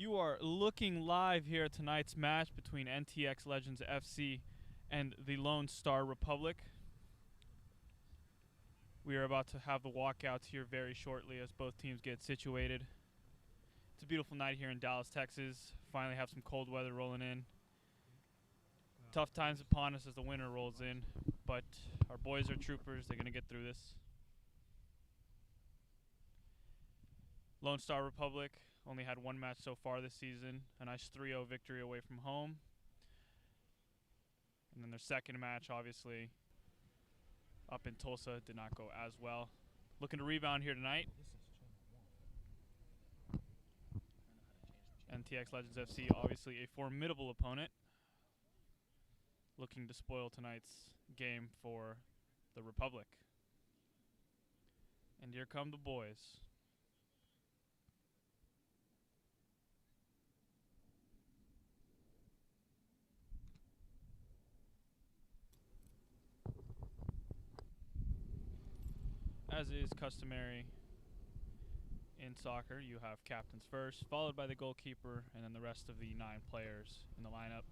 You are looking live here at tonight's match between NTX Legends FC and the Lone Star Republic. We are about to have the walkouts here very shortly as both teams get situated. It's a beautiful night here in Dallas, Texas. Finally have some cold weather rolling in. Tough times upon us as the winter rolls in, but our boys are troopers. They're going to get through this. Lone Star Republic only had one match so far this season, a nice 3-0 victory away from home. And then their second match, obviously, up in Tulsa, did not go as well. Looking to rebound here tonight. NTX Legends FC, obviously a formidable opponent. Looking to spoil tonight's game for the Republic. And here come the boys. As is customary in soccer, you have captains first, followed by the goalkeeper, and then the rest of the 9 players in the lineup.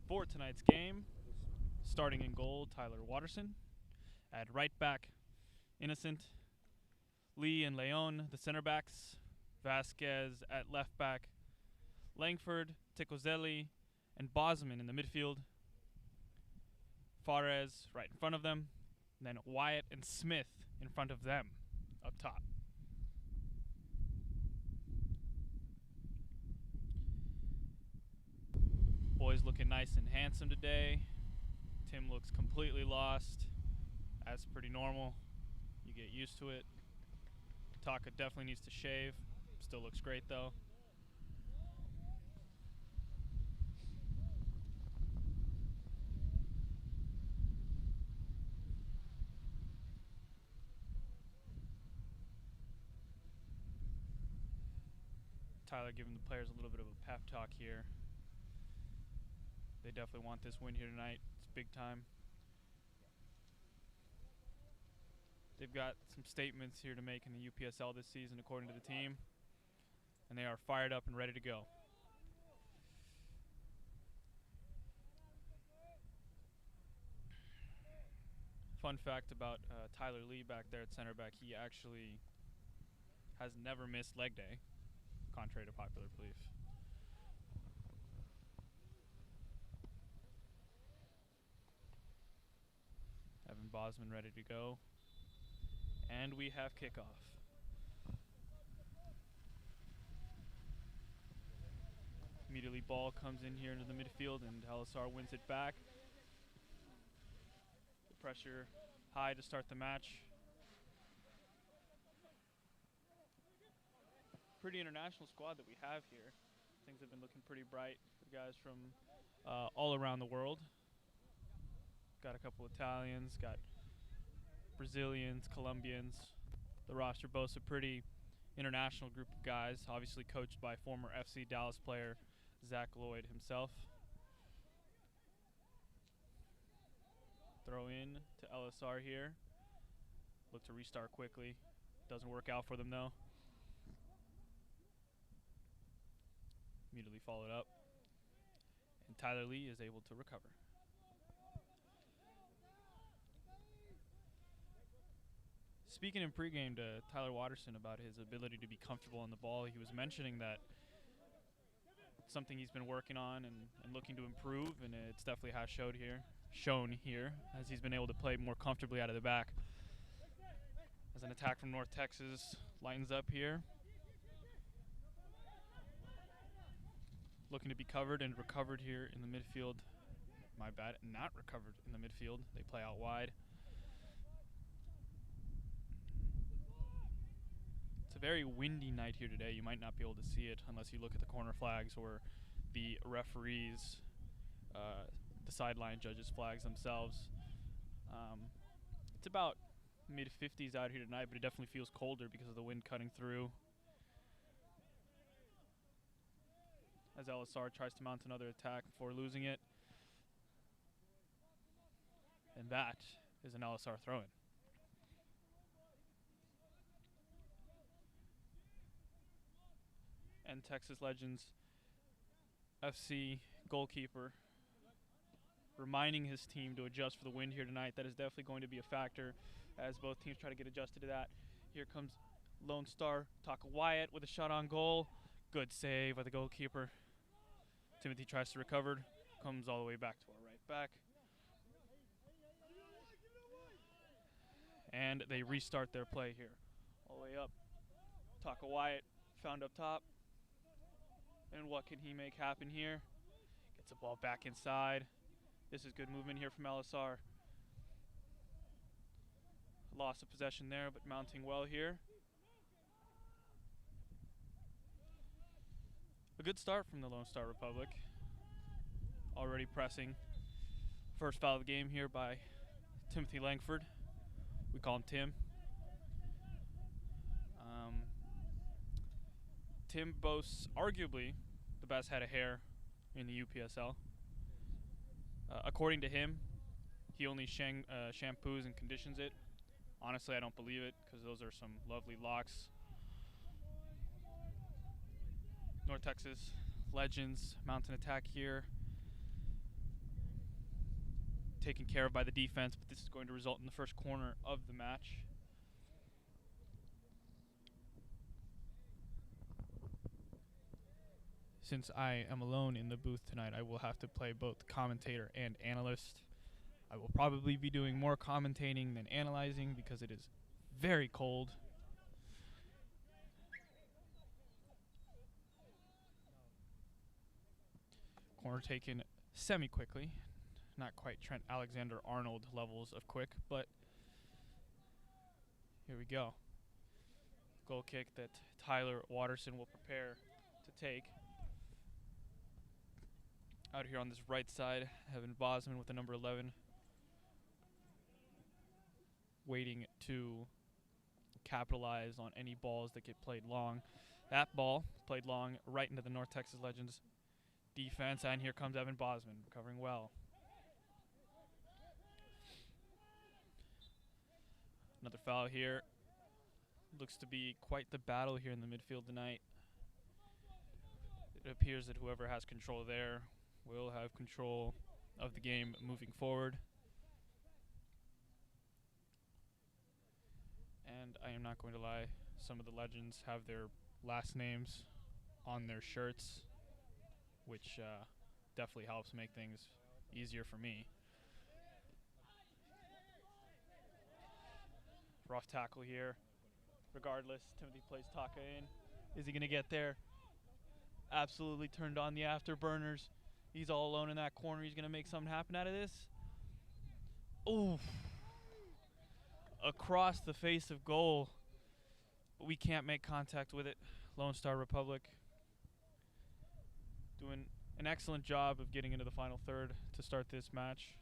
For tonight's game, starting in goal, Tyler Watterson. At right back, Innocent. Lee and Leon, the center backs. Vasquez at left back. Langford, Ticozzelli, and Bosman in the midfield. Fares right in front of them. And then Wyatt and Smith in front of them up top. Boys looking nice and handsome today. Tim looks completely lost. That's pretty normal. You get used to it. Taka definitely needs to shave. Still looks great though. Tyler giving the players a little bit of a pep talk here. They definitely want this win here tonight. It's big time. They've got some statements here to make in the UPSL this season according to the team. And they are fired up and ready to go. Fun fact about Tyler Lee back there at center back, he actually has never missed leg day, contrary to popular belief. Evan Bosman ready to go. And we have kickoff. Immediately ball comes in here into the midfield and Alisar wins it back. The pressure high to start the match. Pretty international squad that we have here. Things have been looking pretty bright for guys from all around the world. Got a couple Italians, got Brazilians, Colombians. The roster boasts a pretty international group of guys, obviously coached by former FC Dallas player Zach Lloyd himself. Throw in to LSR here. Look to restart quickly. Doesn't work out for them though. Immediately followed up. And Tyler Lee is able to recover. Speaking in pregame to Tyler Watterson about his ability to be comfortable on the ball, he was mentioning that it's something he's been working on and looking to improve, and it's definitely has shown here as he's been able to play more comfortably out of the back. As an attack from North Texas lines up here. Looking to be covered and recovered here in the midfield. My bad, not recovered in the midfield. They play out wide. It's a very windy night here today. You might not be able to see it unless you look at the corner flags or the referees, the sideline judges' flags themselves. It's about mid-50s out here tonight, but it definitely feels colder because of the wind cutting through. As LSR tries to mount another attack before losing it. And that is an LSR throw-in. and Texas Legends FC goalkeeper, reminding his team to adjust for the wind here tonight. That is definitely going to be a factor as both teams try to get adjusted to that. Here comes Lone Star Taka Wyatt with a shot on goal. Good save by the goalkeeper. Timothy tries to recover, comes all the way back to our right back. And they restart their play here. All the way up. Taka Wyatt found up top. And what can he make happen here? Gets the ball back inside. This is good movement here from LSR. Loss of possession there, but mounting well here. A good start from the Lone Star Republic. Already pressing. First foul of the game here by Timothy Langford. We call him Tim. Tim boasts arguably the best head of hair in the UPSL. According to him, he only shampoos and conditions it. Honestly, I don't believe it because those are some lovely locks. North Texas Legends mountain attack here. Taken care of by the defense, but this is going to result in the first corner of the match. Since I am alone in the booth tonight, I will have to play both commentator and analyst. I will probably be doing more commentating than analyzing because it is very cold. Corner taken semi-quickly. Not quite Trent Alexander-Arnold levels of quick, but here we go. Goal kick that Tyler Watterson will prepare to take. Out here on this right side, Evan Bosman with the number 11. Waiting to capitalize on any balls that get played long. That ball played long right into the North Texas Legends defense, and here comes Evan Bosman, recovering well. Another foul here. Looks to be quite the battle here in the midfield tonight. It appears that whoever has control there will have control of the game moving forward. And I am not going to lie, some of the Legends have their last names on their shirts, which definitely helps make things easier for me. Rough tackle here. Regardless, Timothy plays Taka in. Is he going to get there? Absolutely turned on the afterburners. He's all alone in that corner. He's going to make something happen out of this. Ooh. Across the face of goal. But we can't make contact with it. Lone Star Republic doing an excellent job of getting into the final third to start this match.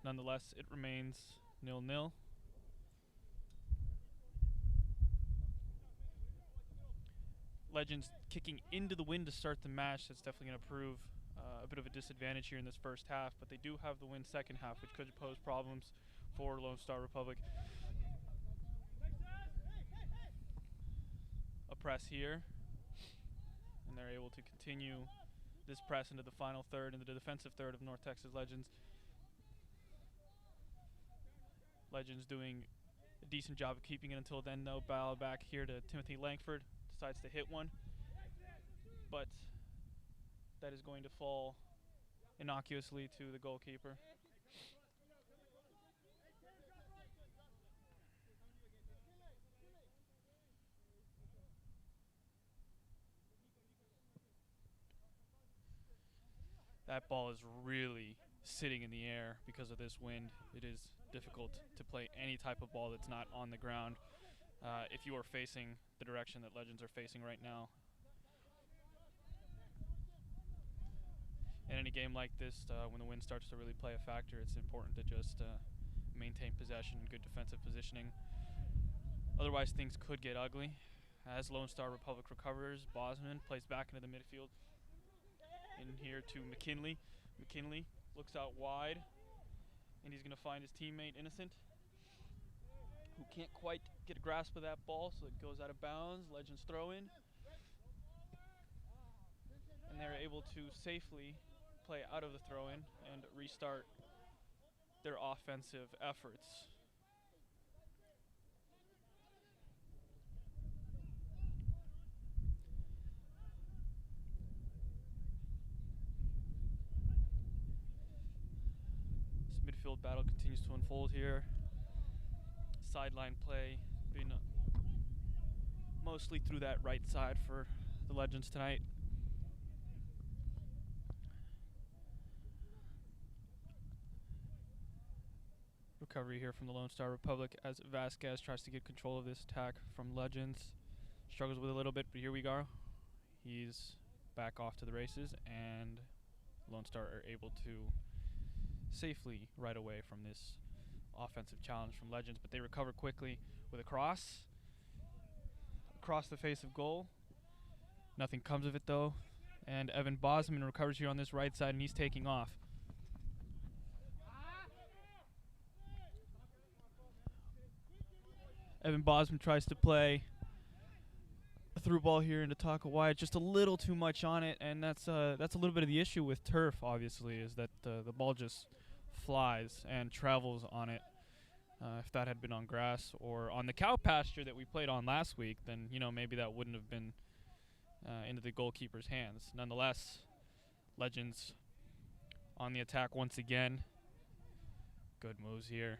Nonetheless, it remains 0-0. Legends kicking into the wind to start the match. That's definitely going to prove a bit of a disadvantage here in this first half, but they do have the win second half, which could pose problems for Lone Star Republic. A press here, and they're able to continue this press into the final third, into the defensive third of North Texas Legends. Legends doing a decent job of keeping it until then, though. Ball back here to Timothy Langford. Decides to hit one. But that is going to fall innocuously to the goalkeeper. That ball is really sitting in the air because of this wind. It is difficult to play any type of ball that's not on the ground if you are facing the direction that Legends are facing right now. In any game like this, when the wind starts to really play a factor, it's important to just maintain possession and good defensive positioning. Otherwise, things could get ugly. As Lone Star Republic recovers, Bosman plays back into the midfield. In here to McKinley. McKinley looks out wide, and he's going to find his teammate Innocent. who can't quite get a grasp of that ball, so it goes out of bounds. Legends throw in. And they're able to safely play out of the throw-in and restart their offensive efforts. This midfield battle continues to unfold here. Sideline play being mostly through that right side for the Legends tonight. Recovery here from the Lone Star Republic as Vasquez tries to get control of this attack from Legends. Struggles with it a little bit, but here we go. He's back off to the races, and Lone Star are able to safely right away from this offensive challenge from Legends, but they recover quickly with a cross across the face of goal. Nothing comes of it though, and Evan Bosman recovers here on this right side, and he's taking off. Evan Bosman tries to play a through ball here into Taka Wyatt, just a little too much on it, and that's a little bit of the issue with turf, obviously, is that the ball just flies and travels on it. If that had been on grass or on the cow pasture that we played on last week, then maybe that wouldn't have been into the goalkeeper's hands. Nonetheless, Legends on the attack once again. Good moves here.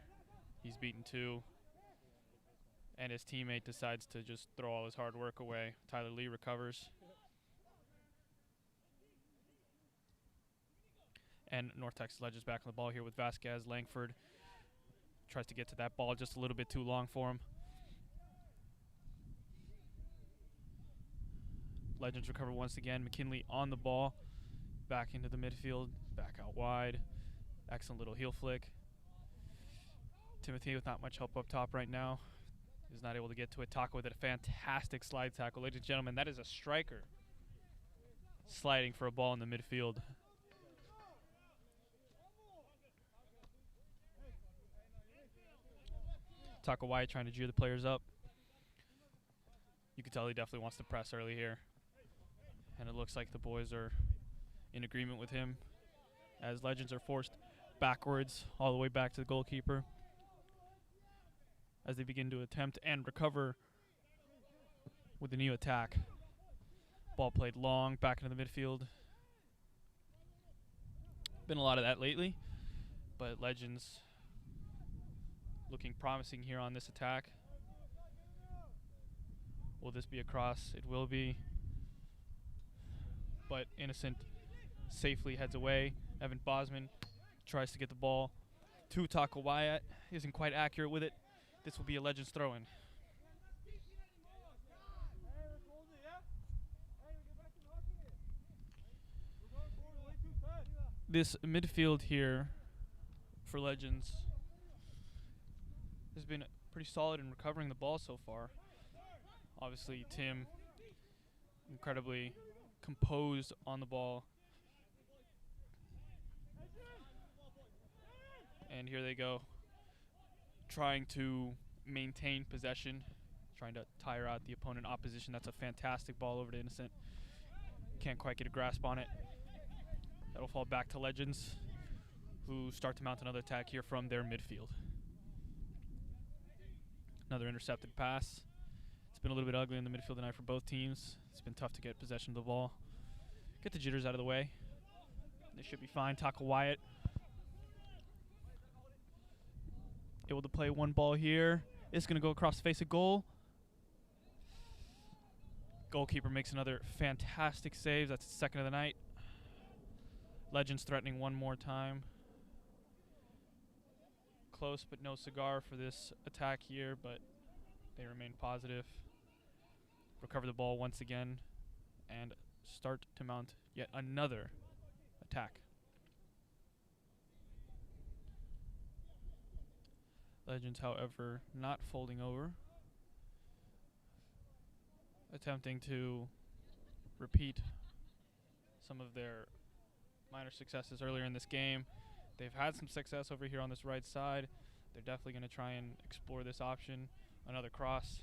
He's beaten two. And his teammate decides to just throw all his hard work away. Tyler Lee recovers. And North Texas Legends back on the ball here with Vasquez. Langford tries to get to that ball just a little bit too long for him. Legends recover once again. McKinley on the ball. Back into the midfield. Back out wide. Excellent little heel flick. Timothy with not much help up top right now. Is not able to get to it. Taka with a fantastic slide tackle. Ladies and gentlemen, that is a striker sliding for a ball in the midfield. Taka Wyatt trying to jeer the players up. You can tell he definitely wants to press early here. And it looks like the boys are in agreement with him as Legends are forced backwards all the way back to the goalkeeper as they begin to attempt and recover with the new attack. Ball played long, back into the midfield. Been a lot of that lately, but Legends looking promising here on this attack. Will this be a cross? It will be. But Innocent safely heads away. Evan Bosman tries to get the ball to Taka Wyatt. Isn't quite accurate with it. This will be a Legends throw-in. This midfield here for Legends has been pretty solid in recovering the ball so far. Obviously, Tim incredibly composed on the ball. And here they go, trying to maintain possession, trying to tire out the opponent opposition. That's a fantastic ball over to Innocent. Can't quite get a grasp on it. That'll fall back to Legends, who start to mount another attack here from their midfield. Another intercepted pass. It's been a little bit ugly in the midfield tonight for both teams. It's been tough to get possession of the ball. Get the jitters out of the way. They should be fine. Taka Wyatt able to play one ball here. It's going to go across the face of goal. Goalkeeper makes another fantastic save. That's the second of the night. Legends threatening one more time. Close but no cigar for this attack here, but they remain positive. Recover the ball once again and start to mount yet another attack. Legends, however, not folding over. Attempting to repeat some of their minor successes earlier in this game. They've had some success over here on this right side. They're definitely going to try and explore this option. Another cross.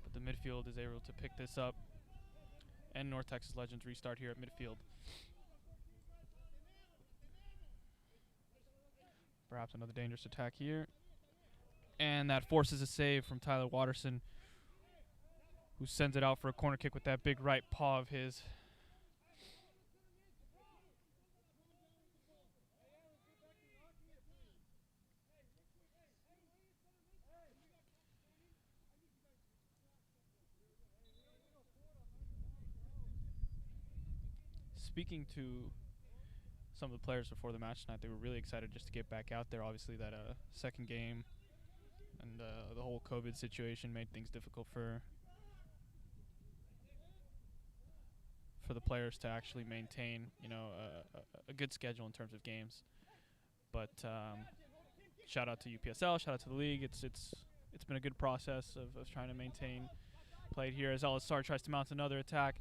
But the midfield is able to pick this up. And North Texas Legends restart here at midfield. Perhaps another dangerous attack here. And that forces a save from Tyler Watterson, who sends it out for a corner kick with that big right paw of his. Speaking to some of the players before the match tonight, they were really excited just to get back out there. Obviously, that second game and the whole COVID situation made things difficult for the players to actually maintain, a good schedule in terms of games. But shout out to UPSL, shout out to the league. It's been a good process of trying to maintain play here as LSR tries to mount another attack.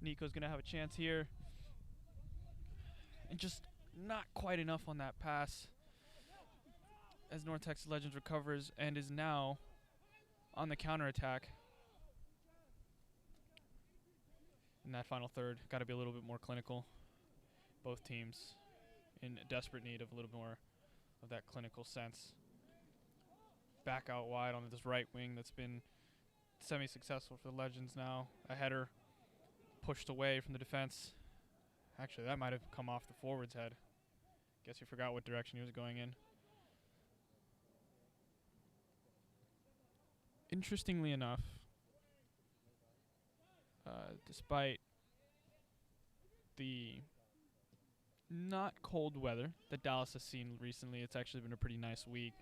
Nico's going to have a chance here. And just not quite enough on that pass as North Texas Legends recovers and is now on the counterattack. In that final third, got to be a little bit more clinical. Both teams in desperate need of a little more of that clinical sense. Back out wide on this right wing that's been semi-successful for the Legends now. A header pushed away from the defense. Actually, that might have come off the forward's head. Guess he forgot what direction he was going in. Interestingly enough, despite the not cold weather that Dallas has seen recently, it's actually been a pretty nice week.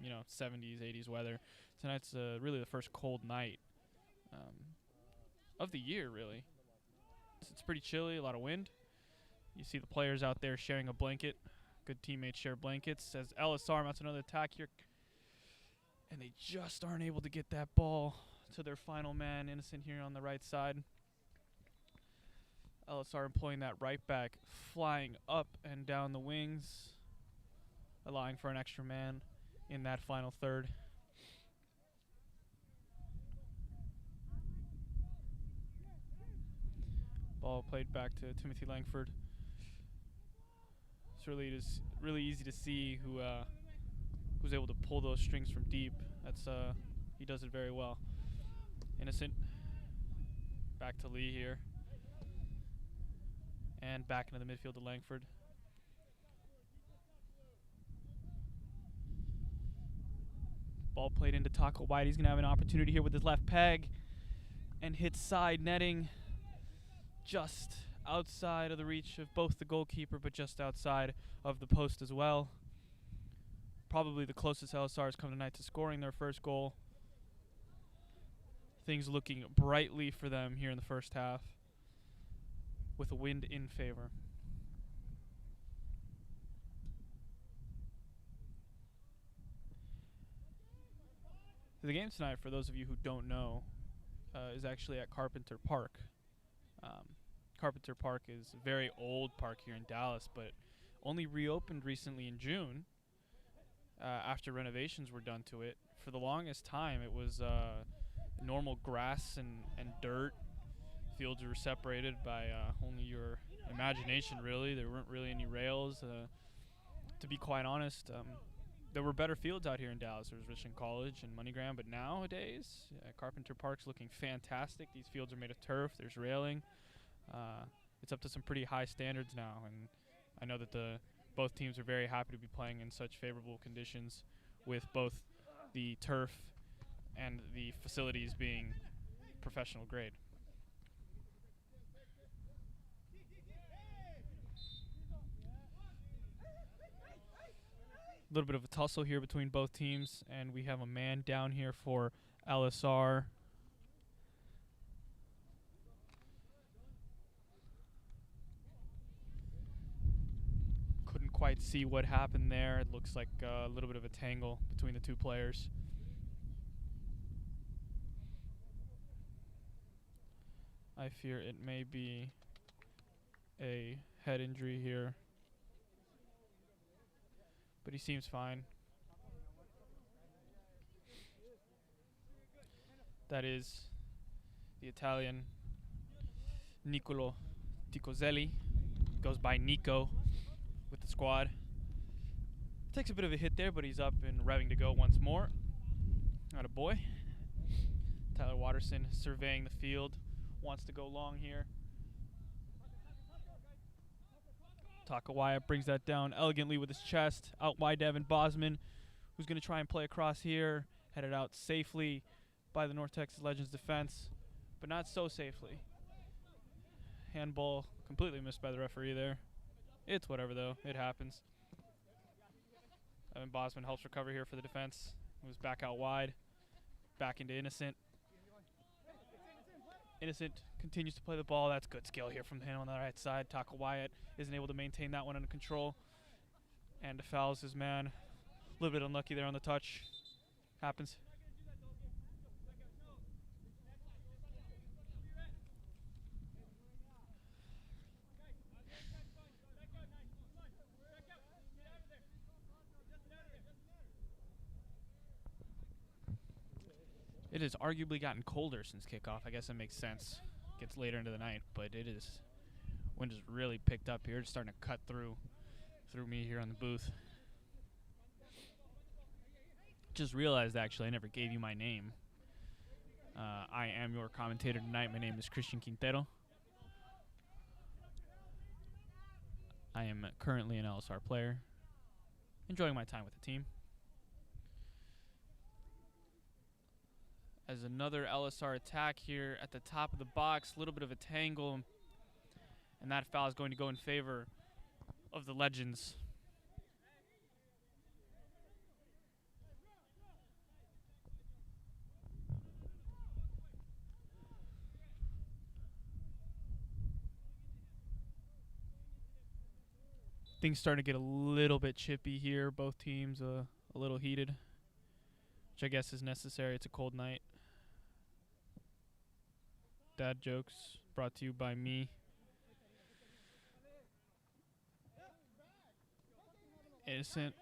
70s, 80s weather. Tonight's really the first cold night of the year, really. It's pretty chilly, a lot of wind. You see the players out there sharing a blanket. Good teammates share blankets. As LSR mounts another attack here. And they just aren't able to get that ball to their final man, Innocent, here on the right side. LSR employing that right back, flying up and down the wings, allowing for an extra man in that final third. Ball played back to Timothy Langford. It's really easy to see who's able to pull those strings from deep. He does it very well. Innocent back to Lee here, and back into the midfield to Langford. Ball played into Taco White. He's gonna have an opportunity here with his left peg, and hits side netting. Just outside of the reach of both the goalkeeper, but just outside of the post as well. Probably the closest LSR has come tonight to scoring their first goal. Things looking brightly for them here in the first half, with a wind in favor. The game tonight, for those of you who don't know, is actually at Carpenter Park. Carpenter Park is a very old park here in Dallas, but only reopened recently in June after renovations were done to it. For the longest time, it was normal grass and dirt. Fields were separated by only your imagination, really. There weren't really any rails. To be quite honest, there were better fields out here in Dallas. There was Richland College and MoneyGram, but nowadays, Carpenter Park's looking fantastic. These fields are made of turf. There's railing. It's up to some pretty high standards now, and I know that both teams are very happy to be playing in such favorable conditions, with both the turf and the facilities being professional grade. A little bit of a tussle here between both teams, and we have a man down here for LSR. Couldn't quite see what happened there. It looks like a little bit of a tangle between the two players. I fear it may be a head injury here, but he seems fine. That is the Italian Nicolo Ticozelli. Goes by Nico with the squad. Takes a bit of a hit there, but he's up and revving to go once more. Atta boy. Tyler Watterson surveying the field. Wants to go long here. Takawaya brings that down elegantly with his chest. Out wide, Evan Bosman, who's going to try and play across here. Headed out safely by the North Texas Legends defense, but not so safely. Handball completely missed by the referee there. It's whatever, though. It happens. Evan Bosman helps recover here for the defense. Moves back out wide. Back into Innocent. Innocent continues to play the ball. That's good skill here from him on the right side. Taka Wyatt isn't able to maintain that one under control. And fouls his man. A little bit unlucky there on the touch. Happens. It has arguably gotten colder since kickoff. I guess that makes sense. Gets later into the night, but wind has really picked up here. It's starting to cut through me here on the booth. Just realized, actually, I never gave you my name. I am your commentator tonight. My name is Christian Quintero. I am currently an LSR player, enjoying my time with the team. As another LSR attack here at the top of the box, a little bit of a tangle, and that foul is going to go in favor of the Legends. Things starting to get a little bit chippy here. Both teams a little heated, which I guess is necessary. It's a cold night. Dad jokes brought to you by me. Innocent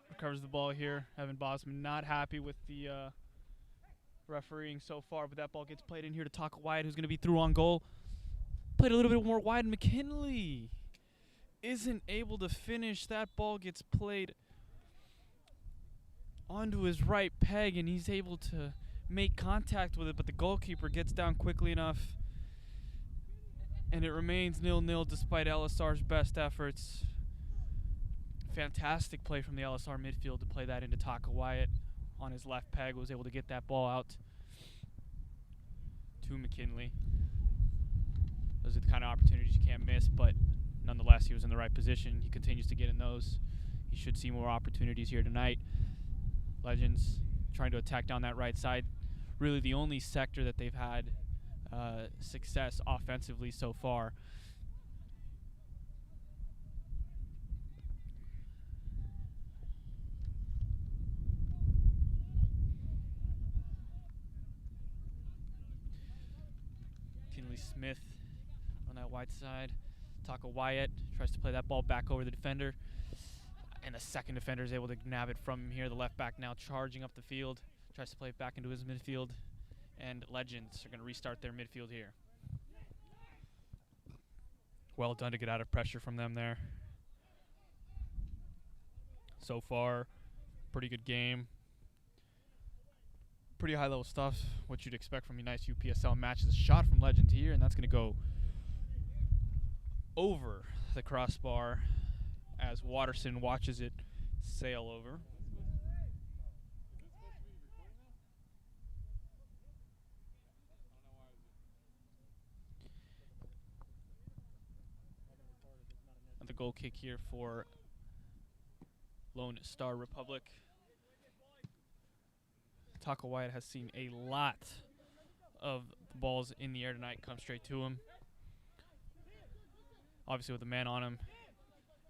recovers the ball here. Evan Bosman not happy with the refereeing so far, but that ball gets played in here to Taka Wyatt, who's going to be through on goal. Played a little bit more wide. McKinley isn't able to finish. That ball gets played onto his right peg, and he's able to make contact with it, but the goalkeeper gets down quickly enough, and it remains 0-0 despite LSR's best efforts. Fantastic play from the LSR midfield to play that into Taka Wyatt on his left peg. Was able to get that ball out to McKinley. Those are the kind of opportunities you can't miss, but nonetheless, he was in the right position. He continues to get in those. He should see more opportunities here tonight. Legends trying to attack down that right side. Really the only sector that they've had success offensively so far. Kinley Smith on that wide side. Taka Wyatt tries to play that ball back over the defender. And the second defender is able to nab it from him here. The left back now charging up the field. Tries to play it back into his midfield. And Legends are going to restart their midfield here. Well done to get out of pressure from them there. So far, pretty good game. Pretty high level stuff. What you'd expect from a nice UPSL match is a shot from Legends here, and that's going to go over the crossbar as Watterson watches it sail over. And the goal kick here for Lone Star Republic. Taka Wyatt has seen a lot of the balls in the air tonight come straight to him. Obviously with a man on him,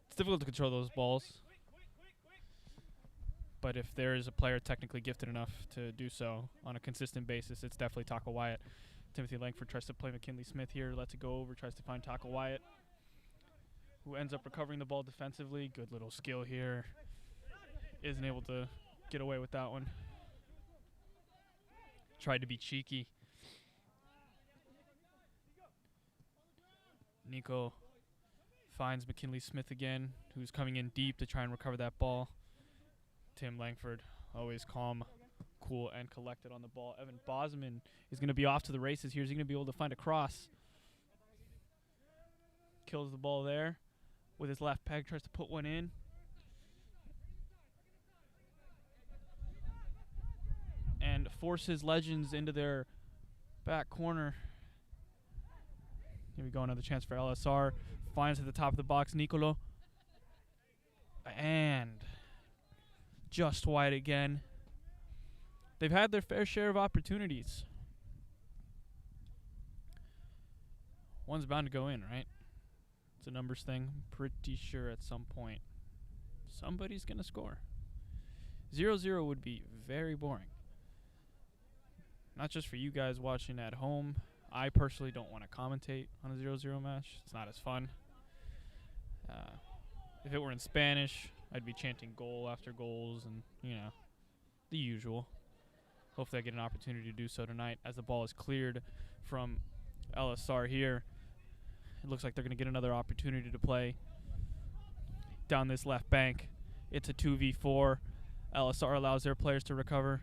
it's difficult to control those balls. But if there is a player technically gifted enough to do so on a consistent basis, it's definitely Taka Wyatt. Timothy Langford tries to play McKinley Smith here, lets it go over, tries to find Taka Wyatt, who ends up recovering the ball defensively. Good little skill here. Isn't able to get away with that one. Tried to be cheeky. Nico finds McKinley Smith again, who's coming in deep to try and recover that ball. Tim Langford, always calm, cool, and collected on the ball. Evan Bosman is going to be off to the races here. Is he going to be able to find a cross? Kills the ball there with his left peg, tries to put one in. And forces Legends into their back corner. Here we go, another chance for LSR. Finds at the top of the box, Nicolo. And just wide again. They've had their fair share of opportunities. One's bound to go in, right? It's a numbers thing. I'm pretty sure at some point somebody's going to score. 0-0 would be very boring. Not just for you guys watching at home. I personally don't want to commentate on a 0-0 match. It's not as fun. If it were in Spanish, I'd be chanting goal after goals and, you know, the usual. Hopefully I get an opportunity to do so tonight as the ball is cleared from LSR here. It looks like they're going to get another opportunity to play down this left bank. It's a 2v4. LSR allows their players to recover.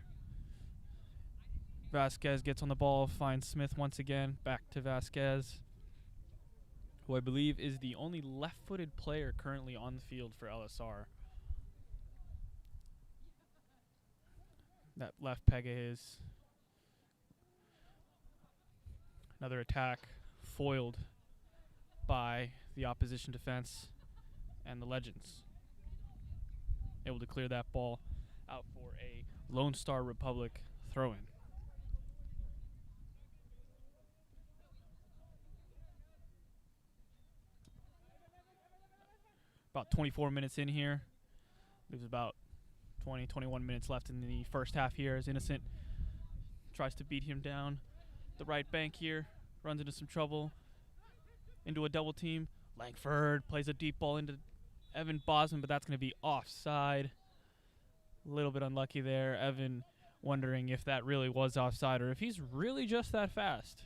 Vasquez gets on the ball, finds Smith once again. Back to Vasquez, who I believe is the only left-footed player currently on the field for LSR. That left peg of his. Another attack foiled by the opposition defense and the Legends. Able to clear that ball out for a Lone Star Republic throw-in. About 24 minutes in here. There's about 21 minutes left in the first half here as Innocent tries to beat him down the right bank here. Runs into some trouble. Into a double team. Langford plays a deep ball into Evan Bosman, but that's going to be offside. A little bit unlucky there. Evan wondering if that really was offside or if he's really just that fast.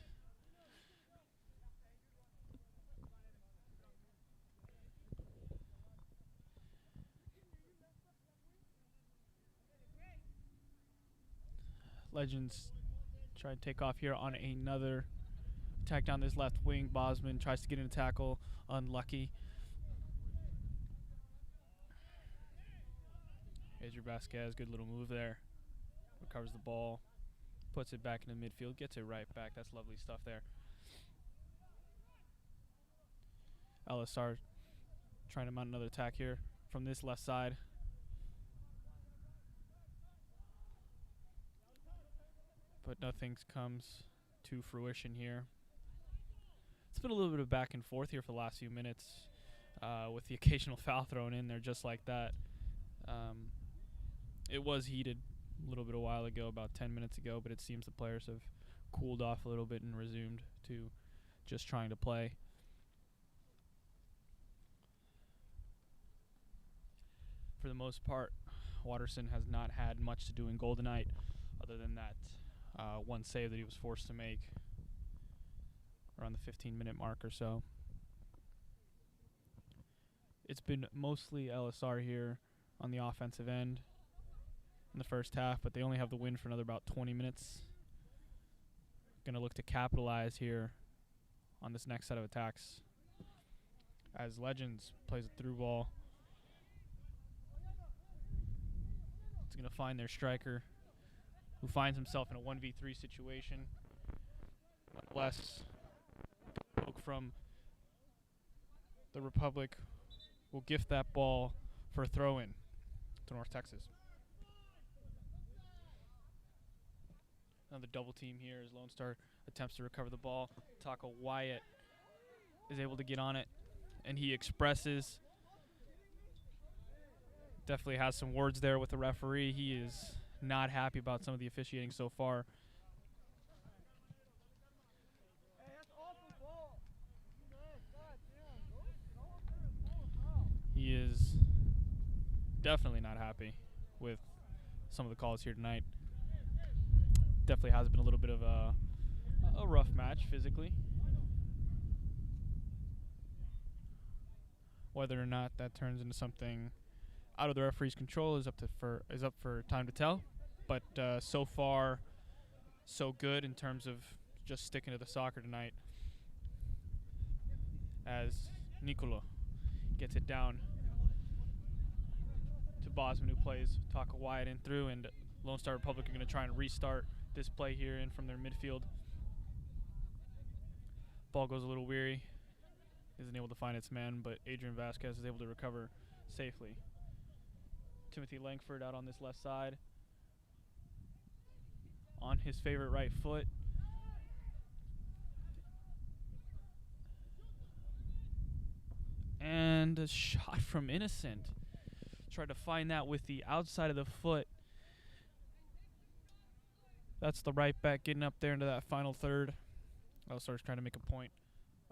Legends try to take off here on another attack down this left wing. Bosman tries to get in a tackle. Unlucky. Here's your Vasquez. Good little move there. Recovers the ball. Puts it back into midfield. Gets it right back. That's lovely stuff there. LSR trying to mount another attack here from this left side. But nothing comes to fruition here. It's been a little bit of back and forth here for the last few minutes with the occasional foul thrown in there just like that. It was heated a little bit a while ago, about 10 minutes ago, but it seems the players have cooled off a little bit and resumed to just trying to play. For the most part, Watterson has not had much to do in goal tonight other than that one save that he was forced to make around the 15-minute mark or so. It's been mostly LSR here on the offensive end in the first half, but they only have the win for another about 20 minutes. Going to look to capitalize here on this next set of attacks as Legends plays a through ball. It's going to find their striker, who finds himself in a 1v3 situation. Nonetheless, poke from the Republic will gift that ball for a throw-in to North Texas. Another double team here as Lone Star attempts to recover the ball. Taco Wyatt is able to get on it, and he expresses. Definitely has some words there with the referee. He is not happy about some of the officiating so far. He is definitely not happy with some of the calls here tonight. Definitely has been a little bit of a rough match physically. Whether or not that turns into something out of the referee's control is up for time to tell. But so far, so good in terms of just sticking to the soccer tonight. As Nicolo gets it down to Bosman, who plays Taka wide in through, and Lone Star Republic are going to try and restart this play here in from their midfield. Ball goes a little weary. Isn't able to find its man, but Adrian Vasquez is able to recover safely. Timothy Langford out on this left side. On his favorite right foot. And a shot from Innocent. Tried to find that with the outside of the foot. That's the right back getting up there into that final third. Elstar's trying to make a point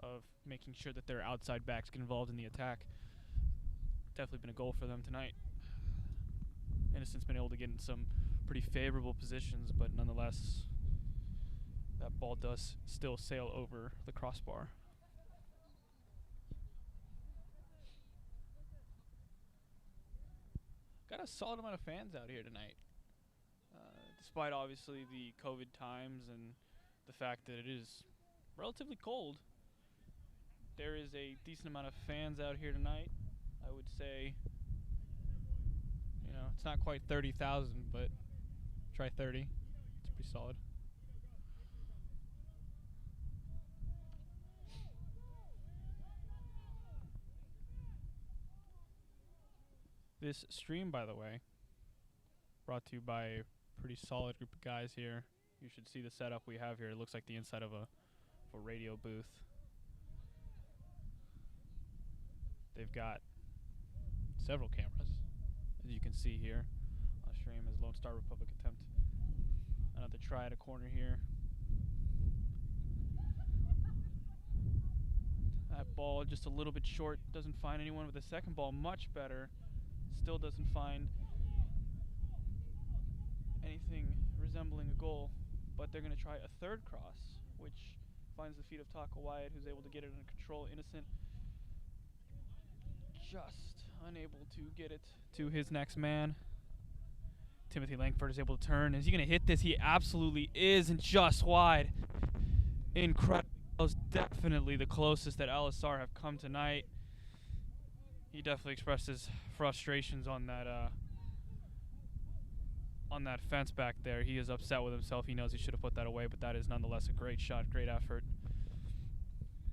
of making sure that their outside backs get involved in the attack. Definitely been a goal for them tonight. Innocent's been able to get in some pretty favorable positions, but nonetheless, that ball does still sail over the crossbar. Got a solid amount of fans out here tonight. Despite obviously the COVID times and the fact that it is relatively cold, there is a decent amount of fans out here tonight. I would say, it's not quite 30,000, but try 30. It's pretty solid. This stream, by the way, brought to you by a pretty solid group of guys here. You should see the setup we have here. It looks like the inside of a radio booth. They've got several cameras, as you can see here on stream, as Lone Star Republic attempt another try at a corner here. That ball just a little bit short, doesn't find anyone, with the second ball much better. Still doesn't find anything resembling a goal, but they're going to try a third cross, which finds the feet of Taka Wyatt, who's able to get it under control. Innocent just unable to get it to his next man. Timothy Langford is able to turn. Is he going to hit this? He absolutely is, and just wide. Incredible. That was definitely the closest that LSR have come tonight. He definitely expressed his frustrations on that fence back there. He is upset with himself. He knows he should have put that away, but that is nonetheless a great shot, great effort.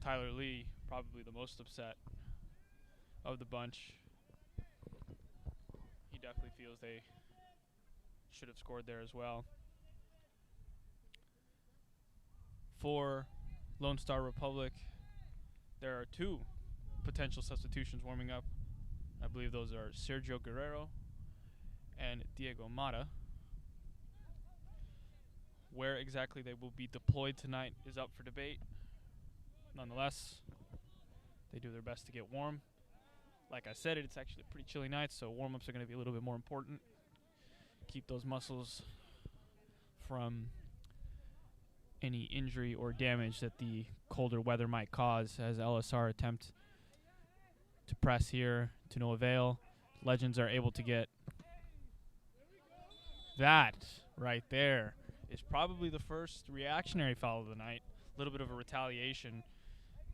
Tyler Lee, probably the most upset of the bunch. He definitely feels they should have scored there as well. For Lone Star Republic, there are two potential substitutions warming up. I believe those are Sergio Guerrero and Diego Mata. Where exactly they will be deployed tonight is up for debate. Nonetheless, they do their best to get warm. Like I said, it's actually a pretty chilly night, so warm-ups are going to be a little bit more important. Keep those muscles from any injury or damage that the colder weather might cause, as LSR attempt to press here to no avail. Legends are able to get that right there. Is probably the first reactionary foul of the night. A little bit of a retaliation,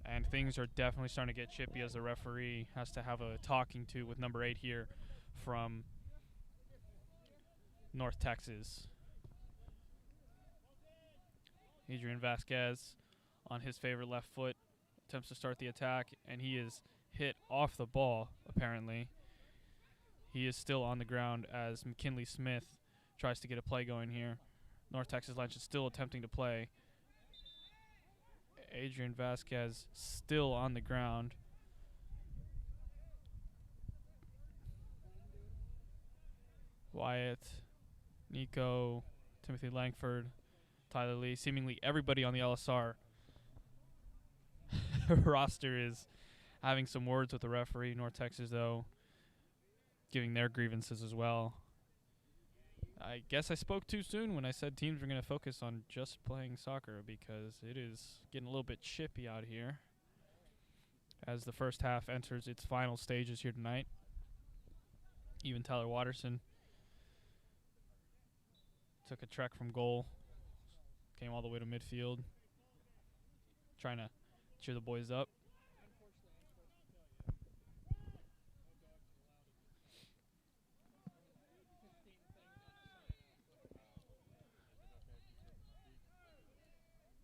and things are definitely starting to get chippy as the referee has to have a talking to with number 8 here from North Texas. Adrian Vasquez on his favorite left foot attempts to start the attack, and he is hit off the ball, apparently. He is still on the ground as McKinley Smith tries to get a play going here. North Texas Lynch is still attempting to play. Adrian Vasquez still on the ground. Wyatt, Nico, Timothy Langford, Tyler Lee, seemingly everybody on the LSR roster is having some words with the referee. North Texas, though, giving their grievances as well. I guess I spoke too soon when I said teams are going to focus on just playing soccer, because it is getting a little bit chippy out here as the first half enters its final stages here tonight. Even Tyler Watterson took a trek from goal, came all the way to midfield, trying to cheer the boys up.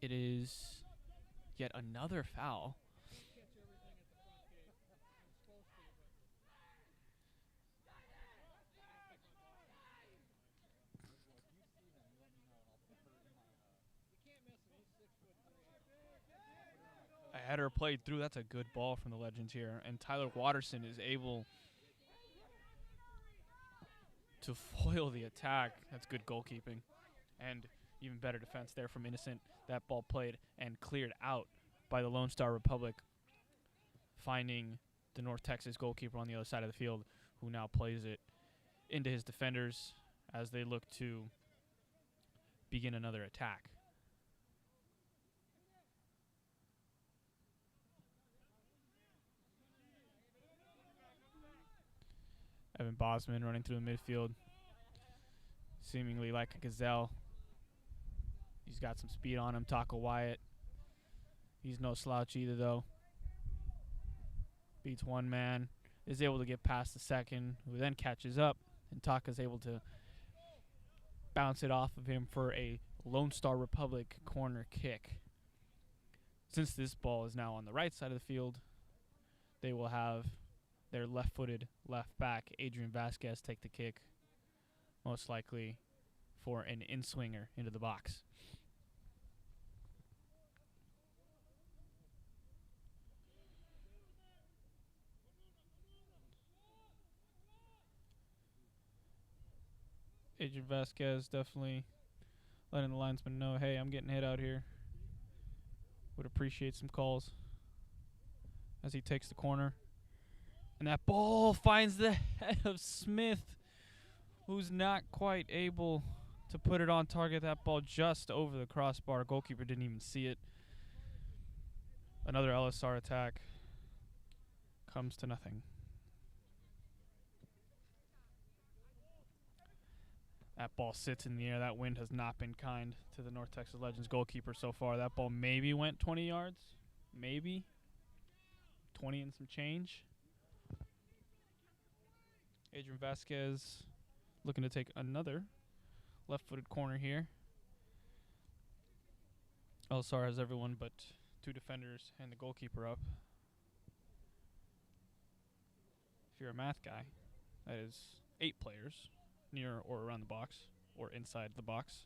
It is yet another foul. A header played through. That's a good ball from the Legends here. And Tyler Watterson is able to foil the attack. That's good goalkeeping. And even better defense there from Innocent. That ball played and cleared out by the Lone Star Republic, finding the North Texas goalkeeper on the other side of the field, who now plays it into his defenders as they look to begin another attack. Evan Bosman running through the midfield, seemingly like a gazelle. He's got some speed on him. Taco Wyatt, he's no slouch either, though. Beats one man, is able to get past the second, who then catches up, and Taka's able to bounce it off of him for a Lone Star Republic corner kick. Since this ball is now on the right side of the field, they will have their left-footed left back, Adrian Vasquez, take the kick, most likely for an in-swinger into the box. Adrian Vasquez definitely letting the linesman know, hey, I'm getting hit out here. Would appreciate some calls as he takes the corner. And that ball finds the head of Smith, who's not quite able to put it on target. That ball just over the crossbar. Goalkeeper didn't even see it. Another LSR attack comes to nothing. That ball sits in the air. That wind has not been kind to the North Texas Legends goalkeeper so far. That ball maybe went 20 yards. Maybe. 20 and some change. Adrian Vasquez looking to take another left-footed corner here. LSR has everyone but two defenders and the goalkeeper up. If you're a math guy, that is 8 players near or around the box or inside the box.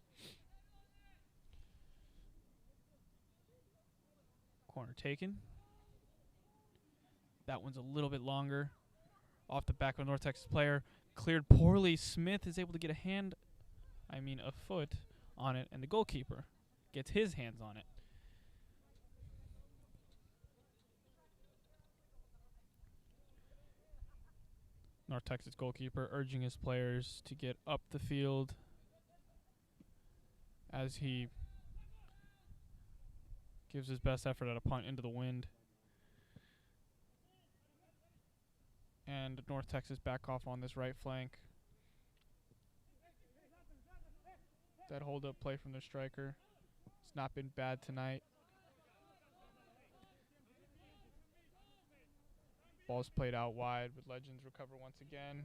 Corner taken. That one's a little bit longer. Off the back of a North Texas player. Cleared poorly. Smith is able to get a foot on it, and the goalkeeper gets his hands on it. North Texas goalkeeper urging his players to get up the field as he gives his best effort at a punt into the wind. And North Texas back off on this right flank. That hold-up play from the striker. It's not been bad tonight. Ball's played out wide, but Legends recover once again.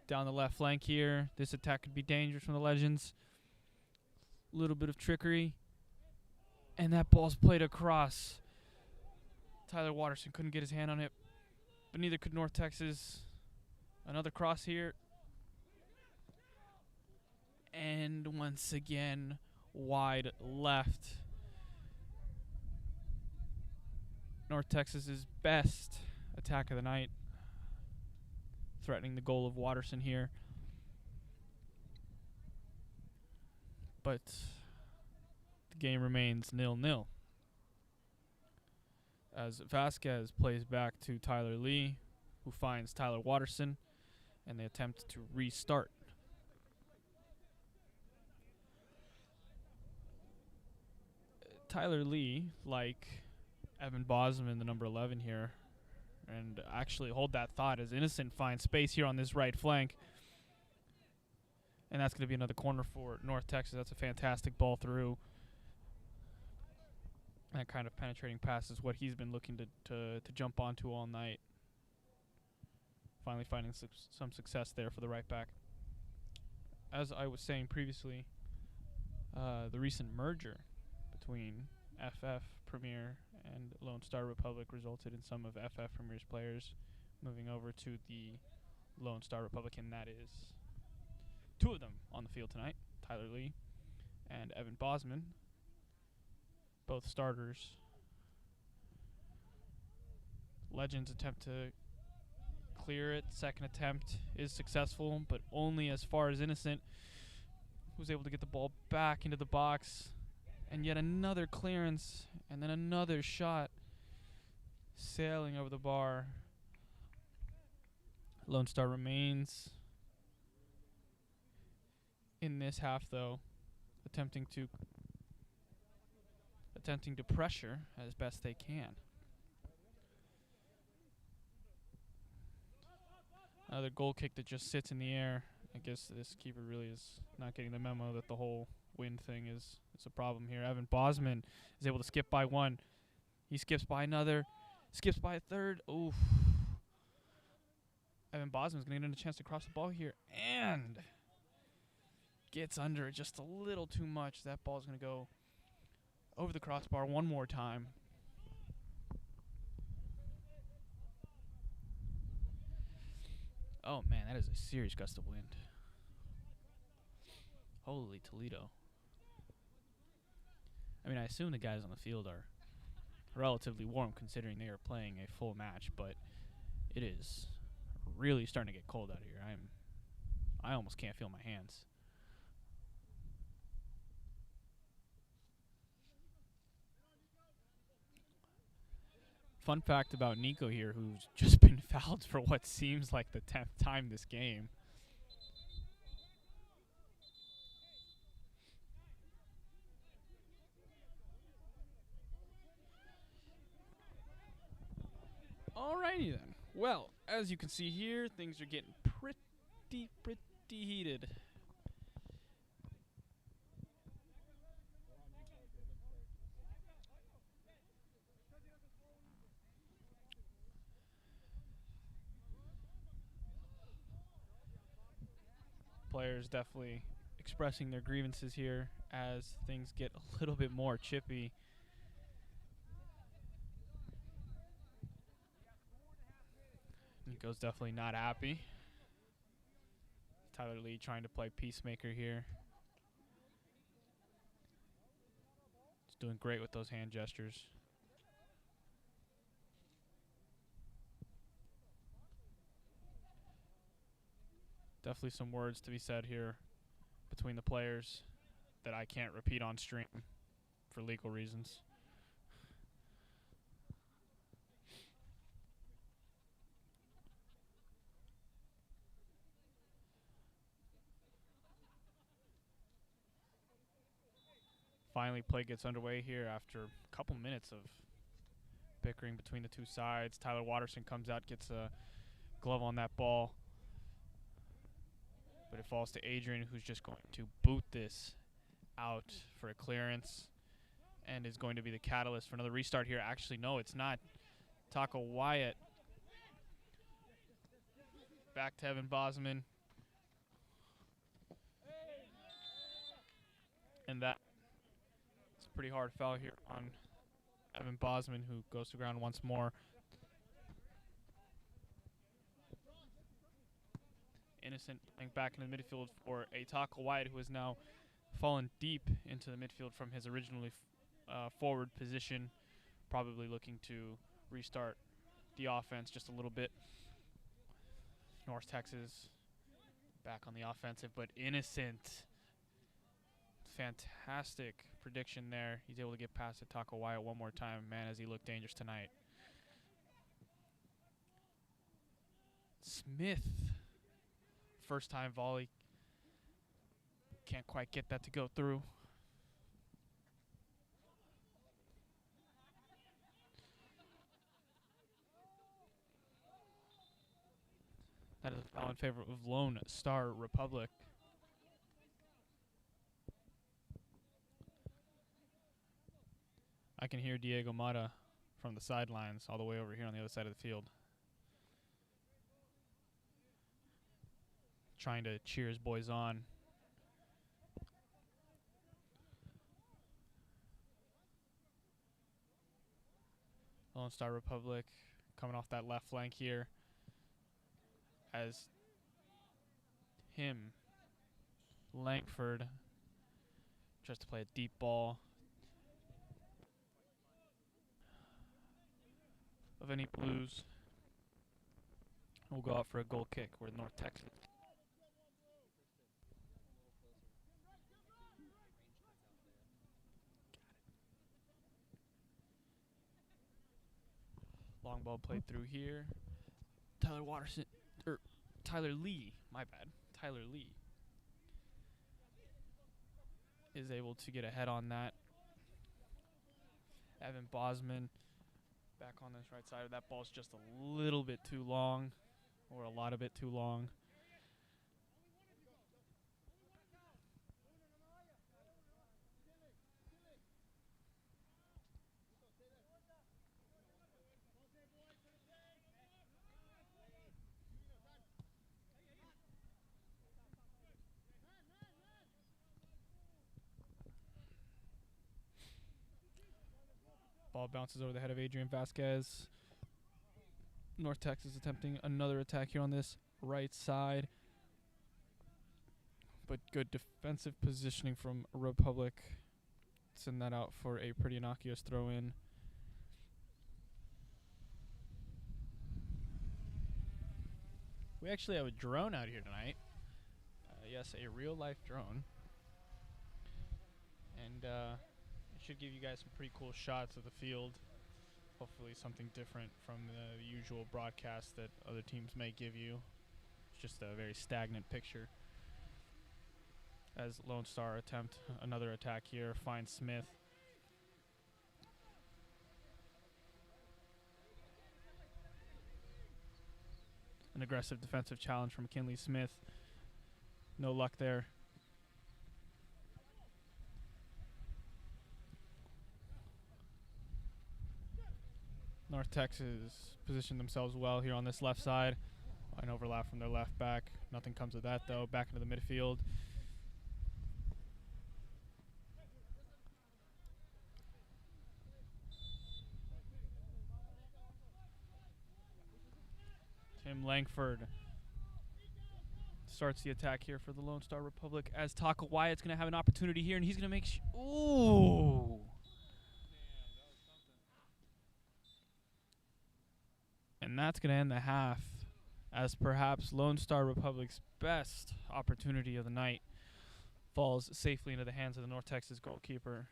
Down the left flank here. This attack could be dangerous from the Legends. A little bit of trickery. And that ball's played across. Tyler Watterson couldn't get his hand on it, but neither could North Texas. Another cross here. And once again, wide left. North Texas's best attack of the night. Threatening the goal of Watterson here. But the game remains 0-0. As Vasquez plays back to Tyler Lee, who finds Tyler Watterson, and they attempt to restart. Tyler Lee, like Evan Bosman, the number 11 here, and actually hold that thought as Innocent finds space here on this right flank. And that's going to be another corner for North Texas. That's a fantastic ball through. That kind of penetrating pass is what he's been looking to jump onto all night. Finally finding some success there for the right back. As I was saying previously, the recent merger between FF Premier and Lone Star Republic resulted in some of FF Premier's players moving over to the Lone Star Republic, and that is two of them on the field tonight, Tyler Lee and Evan Bosman, both starters. Legends attempt to clear it. Second attempt is successful, but only as far as Innocent, who's able to get the ball back into the box. And yet another clearance, and then another shot sailing over the bar. Lone Star remains in this half, though, attempting to pressure as best they can. Another goal kick that just sits in the air. I guess this keeper really is not getting the memo that the whole wind thing is a problem here. Evan Bosman is able to skip by one. He skips by another. Skips by a third. Oof. Evan Bosman's going to get a chance to cross the ball here. And gets under it just a little too much. That ball's going to go over the crossbar one more time. Oh, man, that is a serious gust of wind. Holy Toledo. I mean, I assume the guys on the field are relatively warm considering they are playing a full match, but it is really starting to get cold out here. I almost can't feel my hands. Fun fact about Nico here, who's just been fouled for what seems like the 10th time this game. Alrighty then. Well, as you can see here, things are getting pretty heated. Players definitely expressing their grievances here as things get a little bit more chippy. Nico's definitely not happy. Tyler Lee trying to play peacemaker here. He's doing great with those hand gestures. Definitely some words to be said here between the players that I can't repeat on stream for legal reasons. Finally, play gets underway here after a couple minutes of bickering between the two sides. Tyler Watterson comes out, gets a glove on that ball. But it falls to Adrian, who's just going to boot this out for a clearance and is going to be the catalyst for another restart here. Actually, no, it's not. Taco Wyatt. Back to Evan Bosman. And that's a pretty hard foul here on Evan Bosman, who goes to ground once more. Innocent playing back in the midfield for a Taco Wyatt, who has now fallen deep into the midfield from his originally forward position, probably looking to restart the offense just a little bit. North Texas back on the offensive, but Innocent. Fantastic prediction there. He's able to get past the Taco Wyatt one more time. Man, as he looked dangerous tonight. Smith. First time volley. Can't quite get that to go through. That is a foul in favor of Lone Star Republic. I can hear Diego Mata from the sidelines all the way over here on the other side of the field, trying to cheer his boys on. Lone Star Republic coming off that left flank here as Langford tries to play a deep ball. Of any Blues will go out for a goal kick. We're North Texas. Long ball played through here. Tyler Lee, my bad. Tyler Lee is able to get ahead on that. Evan Bosman back on this right side. That ball's just a little bit too long, or a lot of it too long. Ball bounces over the head of Adrian Vasquez. North Texas attempting another attack here on this right side. But good defensive positioning from Republic. Send that out for a pretty innocuous throw in. We actually have a drone out here tonight. Yes, a real life drone. And it should give you guys some pretty cool shots of the field. Hopefully something different from the usual broadcast that other teams may give you. It's just a very stagnant picture. As Lone Star attempt another attack here, finds Smith. An aggressive defensive challenge from McKinley Smith. No luck there. North Texas positioned themselves well here on this left side. An overlap from their left back. Nothing comes of that though. Back into the midfield. Tim Langford starts the attack here for the Lone Star Republic as Taka Wyatt's going to have an opportunity here, and he's going to make... Ooh! And that's going to end the half as perhaps Lone Star Republic's best opportunity of the night falls safely into the hands of the North Texas goalkeeper.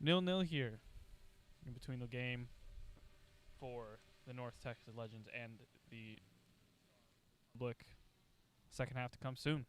0-0 here in between the game for the North Texas Legends and the Republic. Second half to come soon.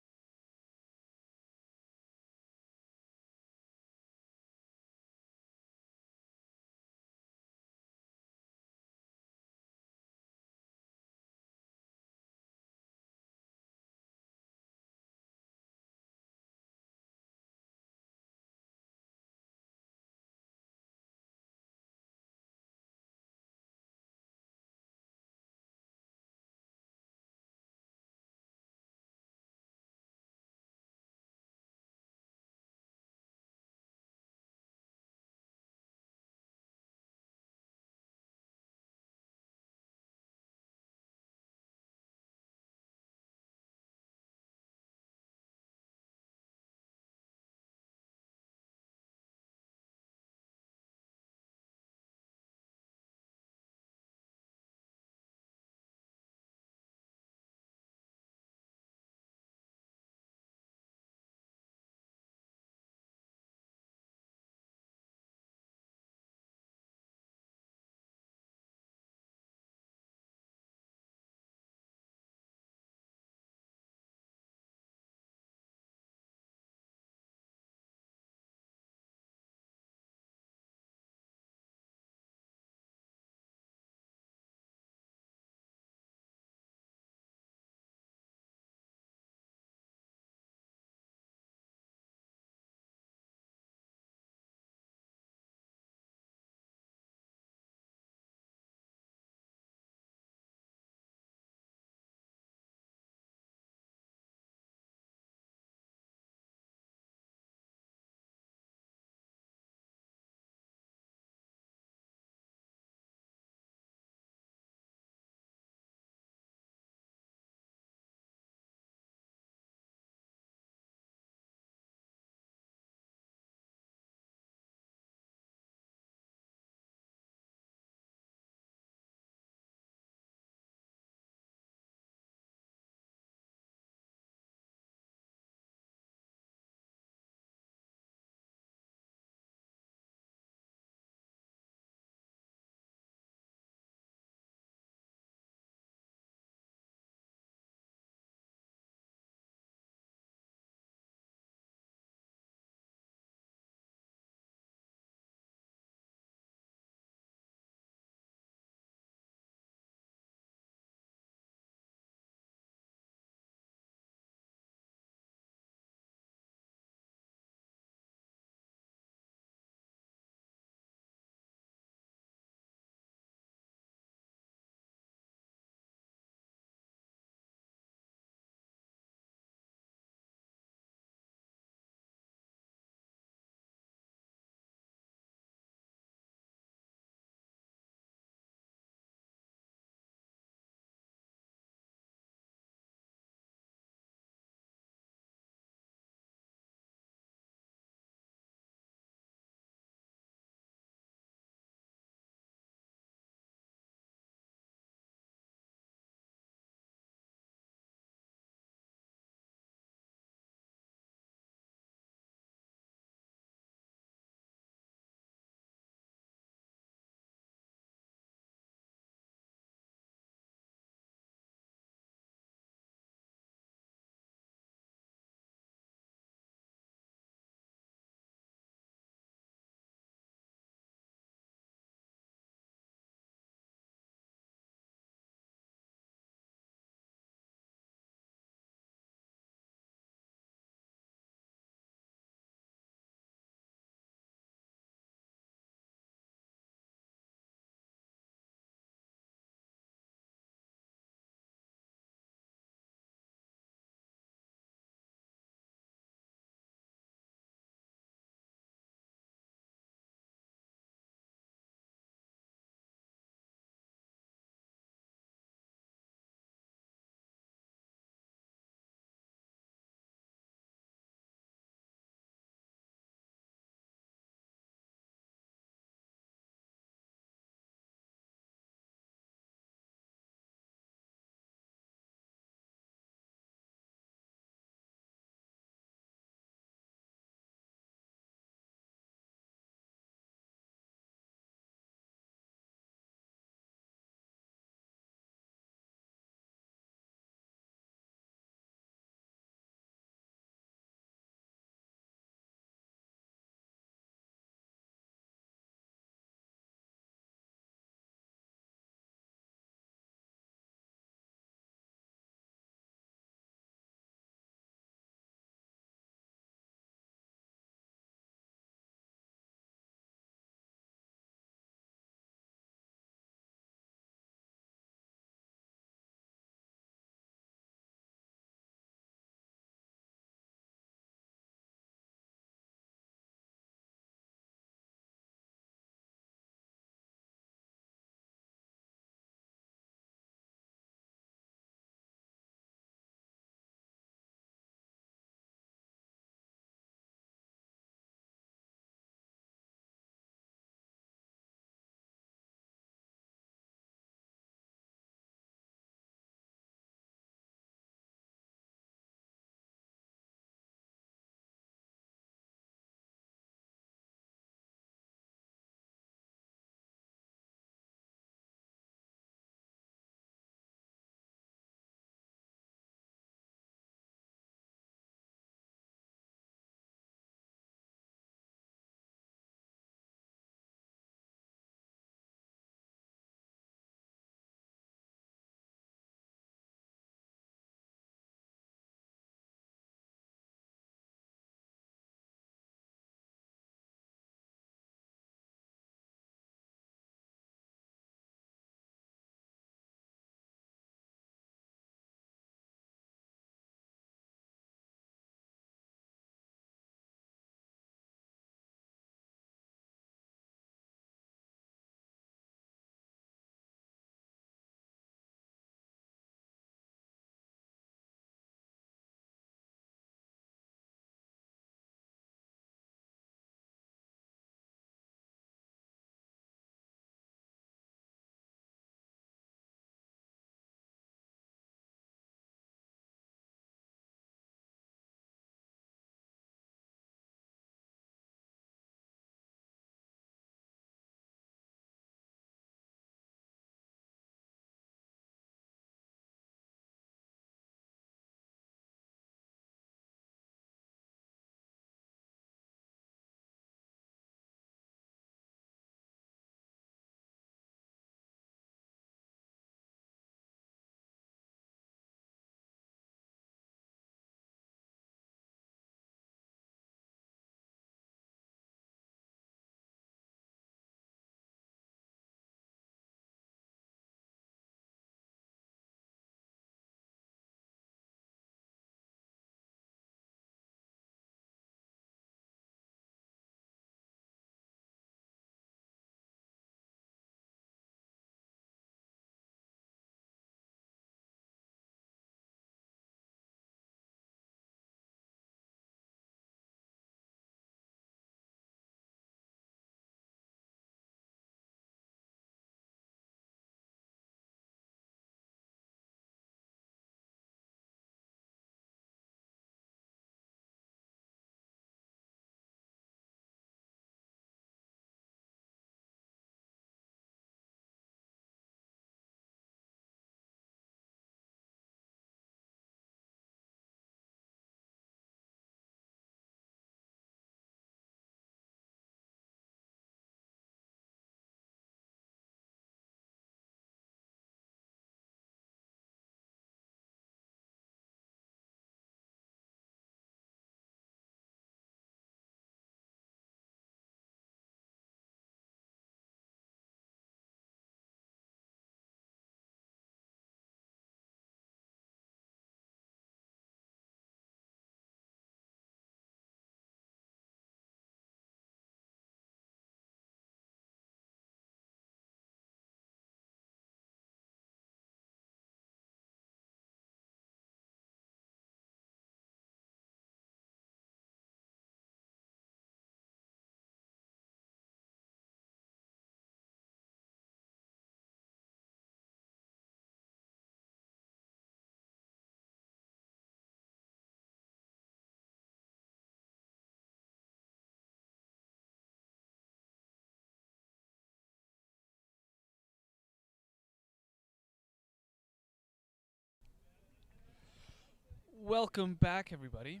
Welcome back, everybody,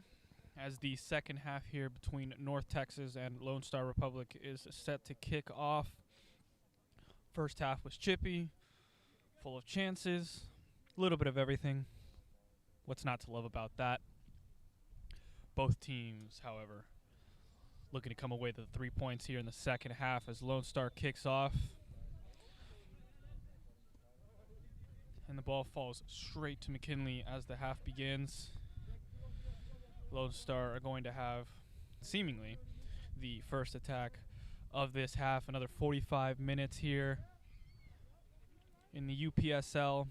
as the second half here between North Texas and Lone Star Republic is set to kick off. First half was chippy, full of chances, a little bit of everything. What's not to love about that? Both teams, however, looking to come away with the 3 points here in the second half as Lone Star kicks off. And the ball falls straight to McKinley as the half begins. Lone Star are going to have, seemingly, the first attack of this half. Another 45 minutes here in the UPSL.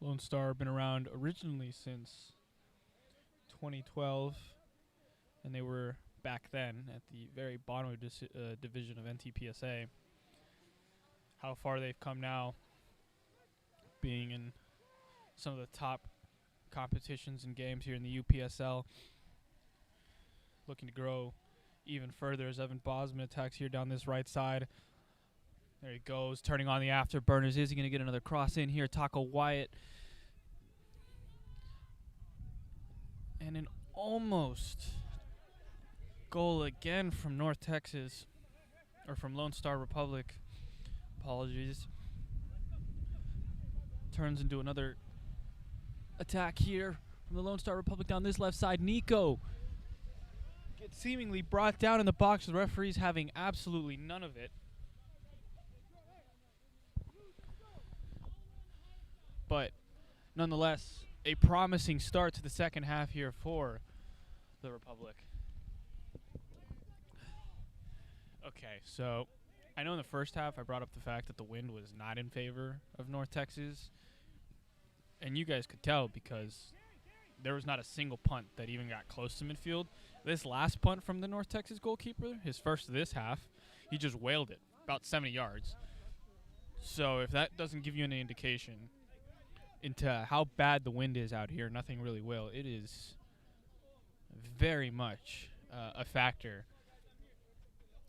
Lone Star been around originally since 2012, and they were back then at the very bottom of division of NTPSA. How far they've come now, being in some of the top competitions and games here in the UPSL. Looking to grow even further as Evan Bosman attacks here down this right side. There he goes, turning on the afterburners. Is he going to get another cross in here? Taco Wyatt. And an almost goal again from North Texas, or from Lone Star Republic. Apologies. Turns into another attack here from the Lone Star Republic down this left side. Nico gets seemingly brought down in the box. The referee's having absolutely none of it. But nonetheless, a promising start to the second half here for the Republic. Okay, so I know in the first half I brought up the fact that the wind was not in favor of North Texas. And you guys could tell because there was not a single punt that even got close to midfield. This last punt from the North Texas goalkeeper, his first of this half, he just wailed it about 70 yards. So if that doesn't give you any indication into how bad the wind is out here, nothing really will. It is very much a factor.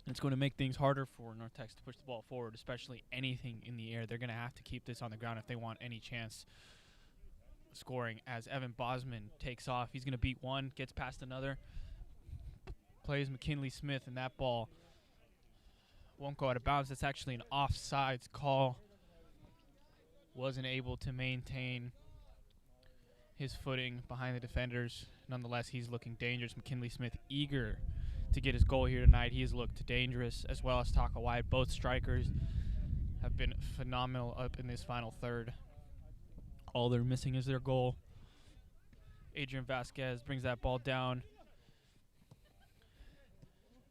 It's going to make things harder for North Texas to push the ball forward, especially anything in the air. They're going to have to keep this on the ground if they want any chance scoring as Evan Bosman takes off. He's going to beat one, gets past another, plays McKinley Smith, and that ball won't go out of bounds. That's actually an offsides call. Wasn't able to maintain his footing behind the defenders. Nonetheless, he's looking dangerous. McKinley Smith eager to get his goal here tonight. He has looked dangerous, as well as Taco Wyatt. Both strikers have been phenomenal up in this final third. All they're missing is their goal. Adrian Vasquez brings that ball down,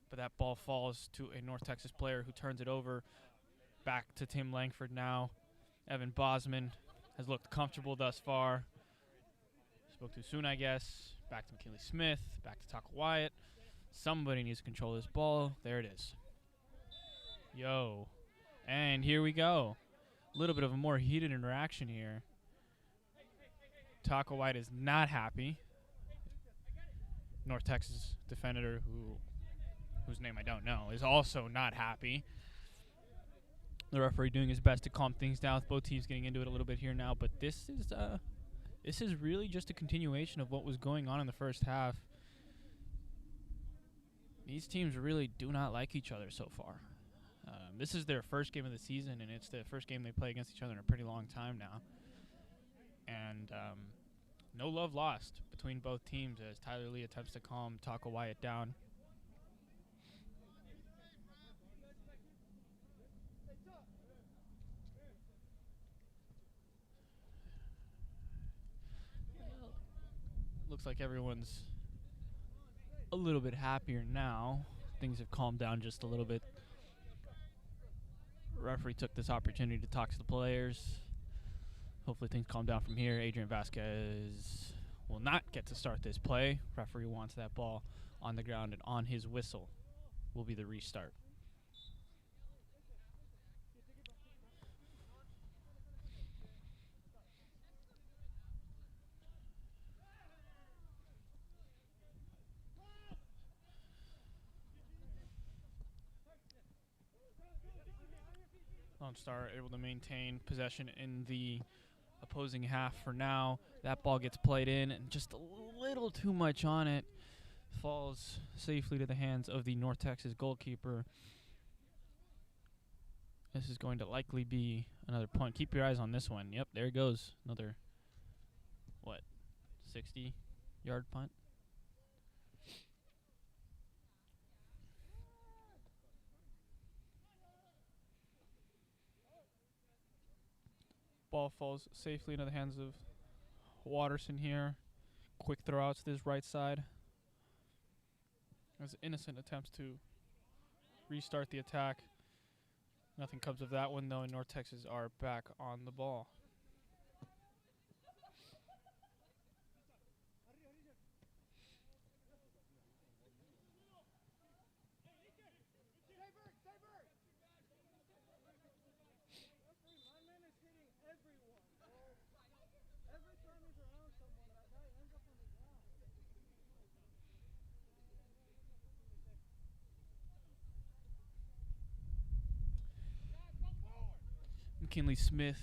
but that ball falls to a North Texas player who turns it over. Back to Tim Langford now. Evan Bosman has looked comfortable thus far. Spoke too soon, I guess. Back to McKinley Smith. Back to Taco Wyatt. Somebody needs to control this ball. There it is. Yo. And here we go. A little bit of a more heated interaction here. Taco Wyatt is not happy. North Texas defender, whose name I don't know, is also not happy. The referee doing his best to calm things down with both teams getting into it a little bit here now. But this is really just a continuation of what was going on in the first half. These teams really do not like each other so far. This is their first game of the season, and it's the first game they play against each other in a pretty long time now. And no love lost between both teams as Tyler Lee attempts to calm Taco Wyatt down. Looks like everyone's a little bit happier now. Things have calmed down just a little bit. Referee took this opportunity to talk to the players. Hopefully things calm down from here. Adrian Vasquez will not get to start this play. Referee wants that ball on the ground, and on his whistle will be the restart. Lone Star able to maintain possession in the opposing half for now. That ball gets played in and just a little too much on it. Falls safely to the hands of the North Texas goalkeeper. This is going to likely be another punt. Keep your eyes on this one. Yep, there it goes. Another, 60-yard punt? Ball falls safely into the hands of Watterson here. Quick throw out to this right side. As Innocent attempts to restart the attack. Nothing comes of that one, though, and North Texas are back on the ball. McKinley Smith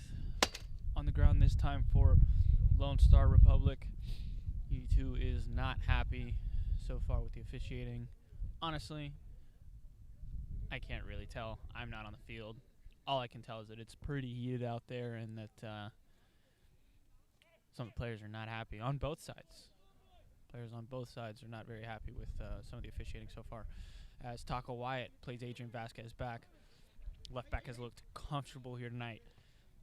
on the ground this time for Lone Star Republic. U2 is not happy so far with the officiating. Honestly, I can't really tell. I'm not on the field. All I can tell is that it's pretty heated out there and that some of the players are not happy on both sides. Players on both sides are not very happy with some of the officiating so far. As Taco Wyatt plays Adrian Vasquez back. Left back has looked comfortable here tonight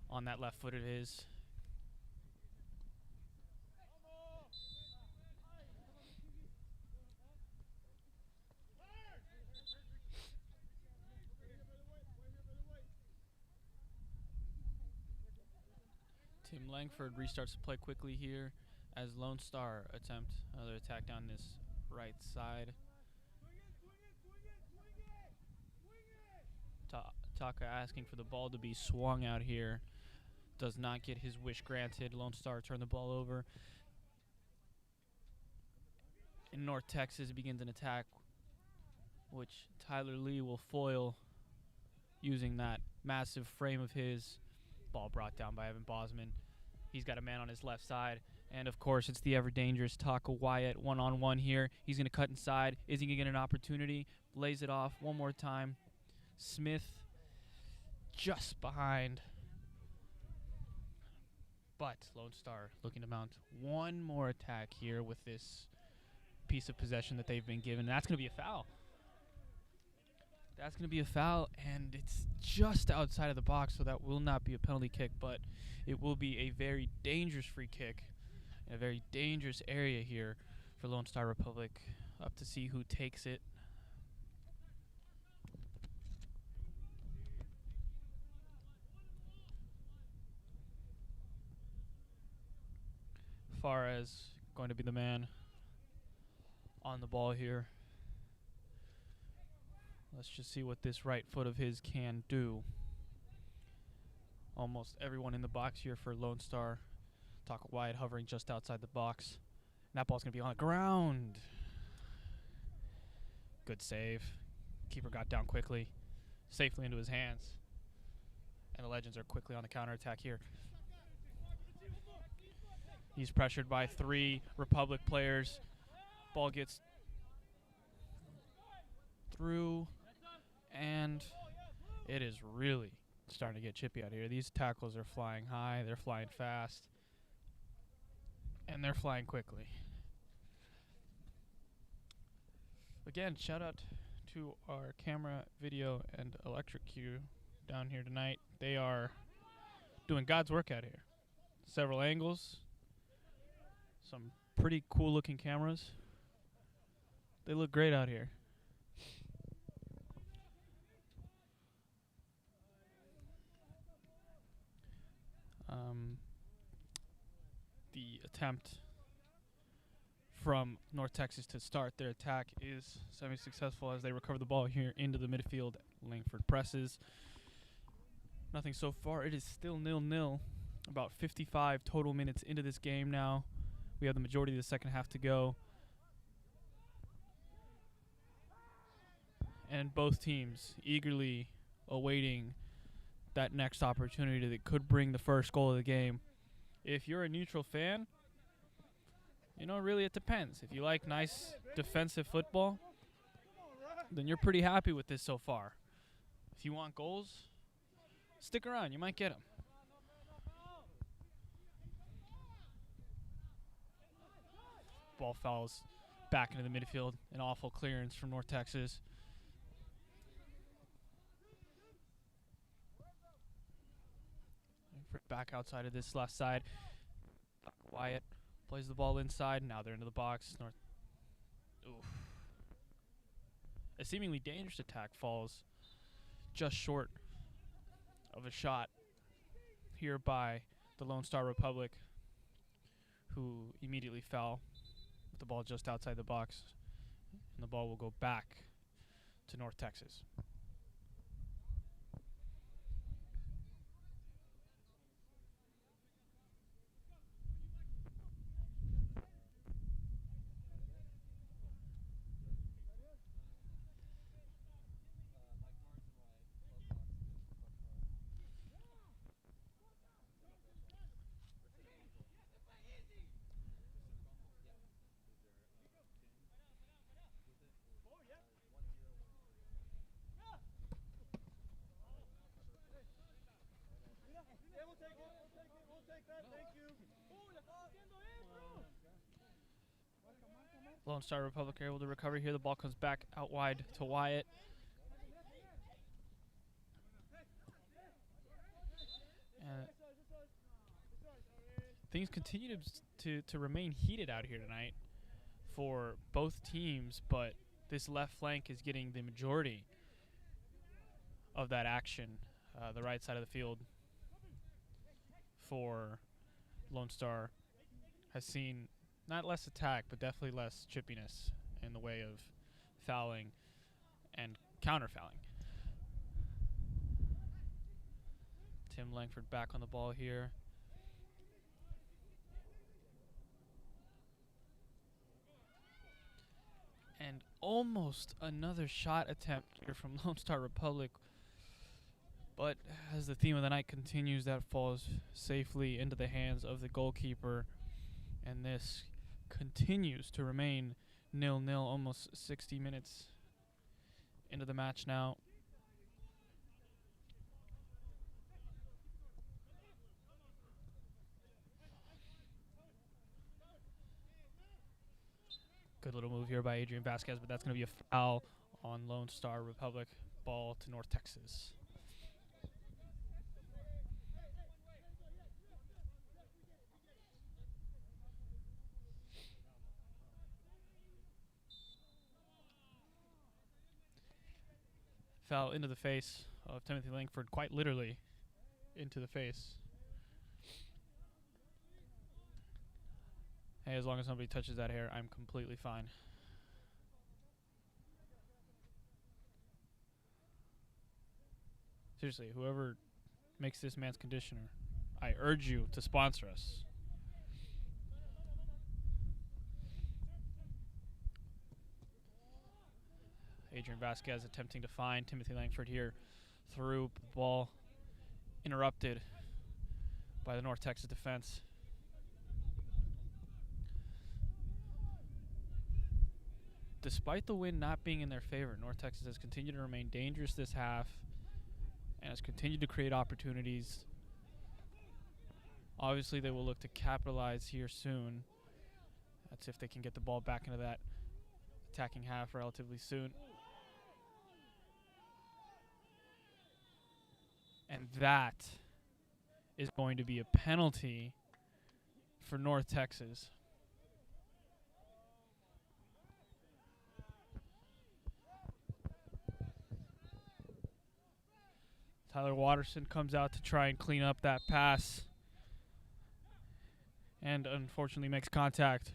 on that left foot of his. Tim Langford restarts to play quickly here as Lone Star attempt another attack down this right side. Taka asking for the ball to be swung out here. Does not get his wish granted. Lone Star turn the ball over. And North Texas begins an attack, which Tyler Lee will foil using that massive frame of his. Ball brought down by Evan Bosman. He's got a man on his left side. And, of course, it's the ever-dangerous Taka Wyatt one-on-one here. He's going to cut inside. Is he going to get an opportunity? Lays it off one more time. Smith just behind. But Lone Star looking to mount one more attack here with this piece of possession that they've been given. And that's going to be a foul. That's going to be a foul, and it's just outside of the box, so that will not be a penalty kick, but it will be a very dangerous free kick in a very dangerous area here for Lone Star Republic. Up to see who takes it. Far as going to be the man on the ball here. Let's just see what this right foot of his can do. Almost everyone in the box here for Lone Star. Taka Wyatt hovering just outside the box. And that ball's going to be on the ground. Good save. Keeper got down quickly. Safely into his hands. And the Legends are quickly on the counterattack here. He's pressured by 3 Republic players. Ball gets through. And it is really starting to get chippy out here. These tackles are flying high. They're flying fast. And they're flying quickly. Again, shout out to our camera, video, and electric crew down here tonight. They are doing God's work out here. Several angles. Some pretty cool looking cameras. They look great out here. The attempt from North Texas to start their attack is semi-successful as they recover the ball here into the midfield. Langford presses. Nothing so far. It is still 0-0. About 55 total minutes into this game now. We have the majority of the second half to go. And both teams eagerly awaiting that next opportunity that could bring the first goal of the game. If you're a neutral fan, You know, really, it depends. If you like nice defensive football, then you're pretty happy with this so far. If you want goals, stick around. You might get them. Ball fouls back into the midfield. An awful clearance from North Texas. Back outside of this left side. Wyatt plays the ball inside. Now they're into the box. North. Oof. A seemingly dangerous attack falls just short of a shot here by the Lone Star Republic, who immediately fell with the ball just outside the box. And the ball will go back to North Texas. Lone Star Republic are able to recover here. The ball comes back out wide to Wyatt. Things continue to remain heated out here tonight for both teams, but this left flank is getting the majority of that action. The right side of the field for Lone Star has seen not less attack, but definitely less chippiness in the way of fouling and counter-fouling. Tim Langford back on the ball here. And almost another shot attempt here from Lone Star Republic. But as the theme of the night continues, that falls safely into the hands of the goalkeeper. And this continues to remain 0-0, almost 60 minutes into the match now. Good little move here by Adrian Vasquez, but that's going to be a foul on Lone Star Republic. Ball to North Texas. Foul into the face of Timothy Langford, quite literally into the face. Hey, as long as nobody touches that hair, I'm completely fine. Seriously, whoever makes this man's conditioner, I urge you to sponsor us. Adrian Vasquez attempting to find Timothy Langford here through the ball, interrupted by the North Texas defense. Despite the wind not being in their favor, North Texas has continued to remain dangerous this half and has continued to create opportunities. Obviously, they will look to capitalize here soon. That's if they can get the ball back into that attacking half relatively soon. And that is going to be a penalty for North Texas. Tyler Watterson comes out to try and clean up that pass and unfortunately makes contact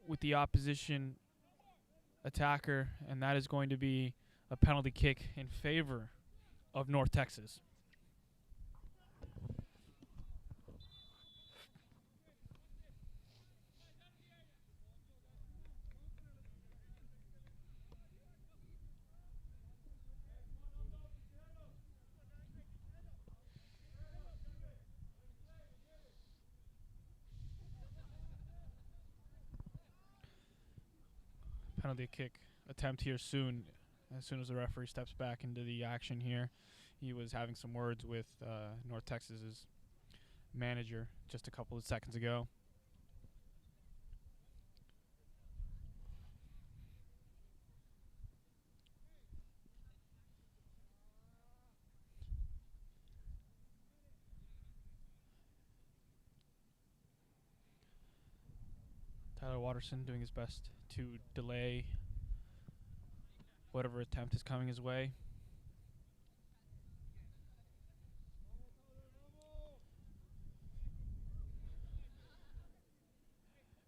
with the opposition attacker, and that is going to be a penalty kick in favor of North Texas. penalty kick attempt here soon. As soon as the referee steps back into the action here, he was having some words with North Texas's manager just a couple of seconds ago. Tyler Watterson doing his best to delay whatever attempt is coming his way.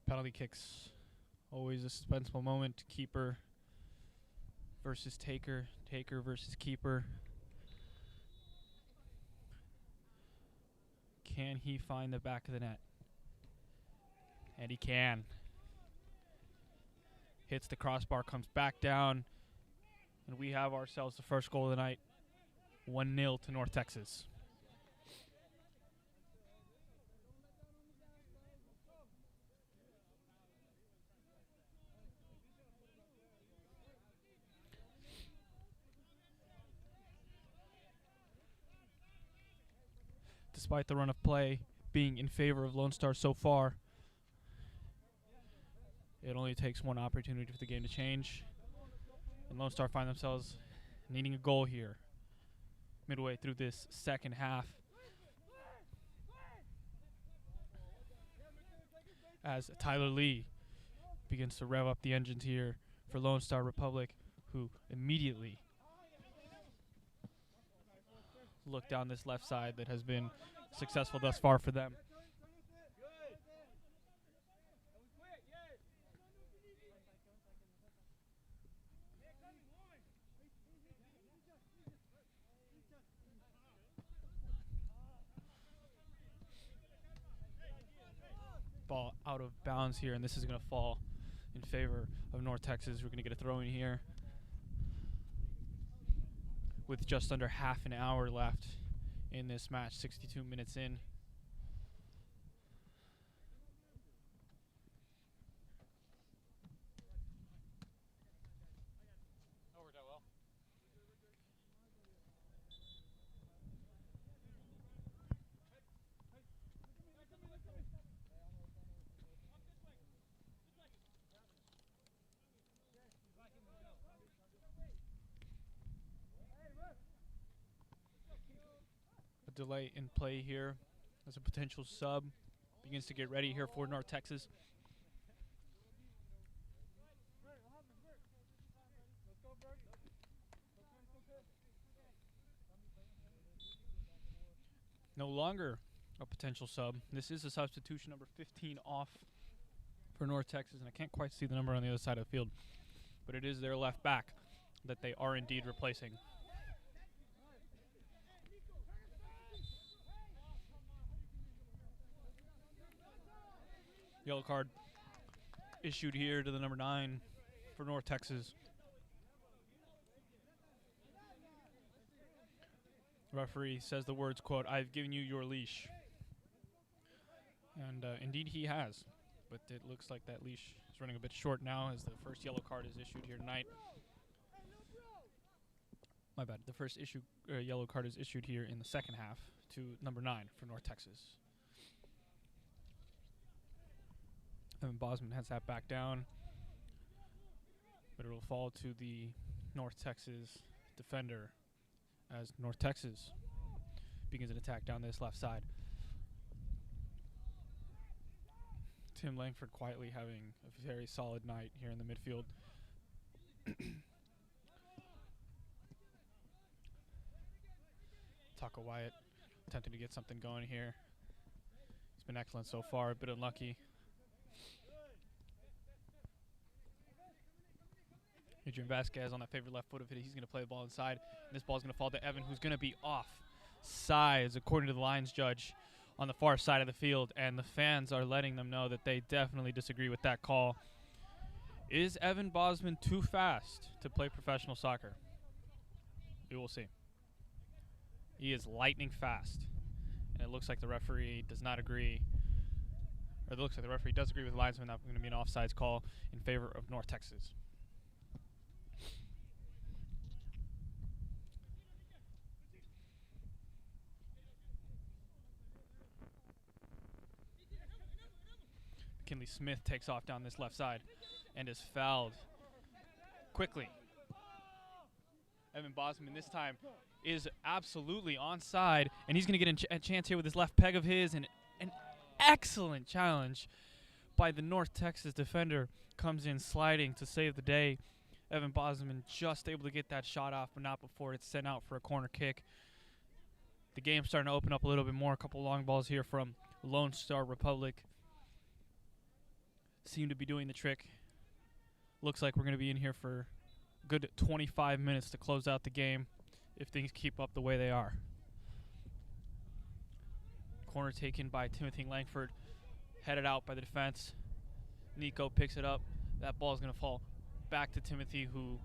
Penalty kicks, always a suspenseful moment. Keeper versus taker, taker versus keeper. Can he find the back of the net? And he can. Hits the crossbar, comes back down, and we have ourselves the first goal of the night. 1-0 to North Texas. Despite the run of play being in favor of Lone Star so far, it only takes one opportunity for the game to change. And Lone Star find themselves needing a goal here midway through this second half, as Tyler Lee begins to rev up the engines here for Lone Star Republic, who immediately look down this left side that has been successful thus far for them. Ball out of bounds here, and this is going to fall in favor of North Texas. We're going to get a throw in here with just under half an hour left in this match, 62 minutes in. Delay in play here as a potential sub begins to get ready here for North Texas. No longer a potential sub. This is a substitution, number 15 off for North Texas, and I can't quite see the number on the other side of the field, but it is their left back that they are indeed replacing. Yellow card issued here to the number 9 for North Texas. Referee says the words, quote, "I've given you your leash." And indeed he has. But it looks like that leash is running a bit short now as the first yellow card is issued here tonight. My bad. The first yellow card is issued here in the second half to number 9 for North Texas. Evan Bosman has that back down, but it will fall to the North Texas defender as North Texas begins an attack down this left side. Tim Langford quietly having a very solid night here in the midfield. Taco Wyatt attempting to get something going here. He's been excellent so far, a bit unlucky. Adrian Vasquez on that favorite left foot of it. He's going to play the ball inside. And this ball is going to fall to Evan, who's going to be off sides, according to the lines judge, on the far side of the field. And the fans are letting them know that they definitely disagree with that call. Is Evan Bosman too fast to play professional soccer? We will see. He is lightning fast. And it looks like the referee does not agree. Or it looks like the referee does agree with the linesman. That's going to be an offsides call in favor of North Texas. McKinley Smith takes off down this left side and is fouled quickly. Evan Bosman this time is absolutely onside, and he's going to get a chance here with this left peg of his, and an excellent challenge by the North Texas defender comes in sliding to save the day. Evan Bosman just able to get that shot off, but not before it's sent out for a corner kick. The game's starting to open up a little bit more. A couple long balls here from Lone Star Republic. Seem to be doing the trick. Looks like we're going to be in here for a good 25 minutes to close out the game if things keep up the way they are. Corner taken by Timothy Langford. Headed out by the defense. Nico picks it up. That ball is going to fall back to Timothy, who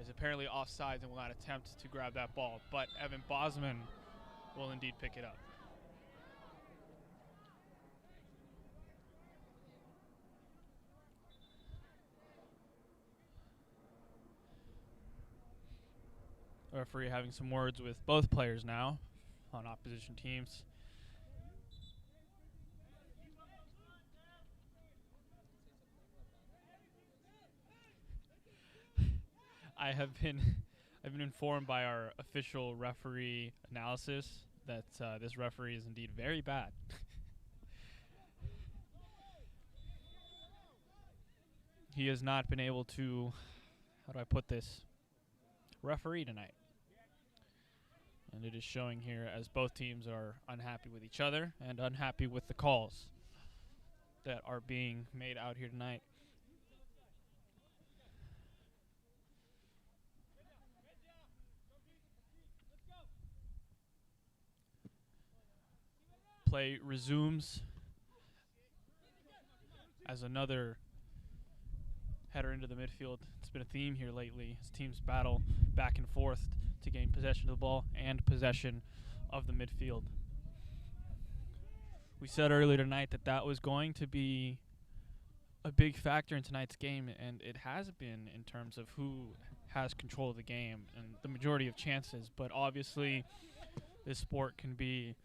is apparently offsides and will not attempt to grab that ball. But Evan Bosman will indeed pick it up. The referee having some words with both players now on opposition teams. I've been informed by our official referee analysis that this referee is indeed very bad. He has not been able to, how do I put this, referee tonight. And it is showing here as both teams are unhappy with each other and unhappy with the calls that are being made out here tonight. Play resumes as another header into the midfield. It's been a theme here lately as teams battle back and forth to gain possession of the ball and possession of the midfield. We said earlier tonight that that was going to be a big factor in tonight's game, and it has been in terms of who has control of the game and the majority of chances. But obviously, this sport can be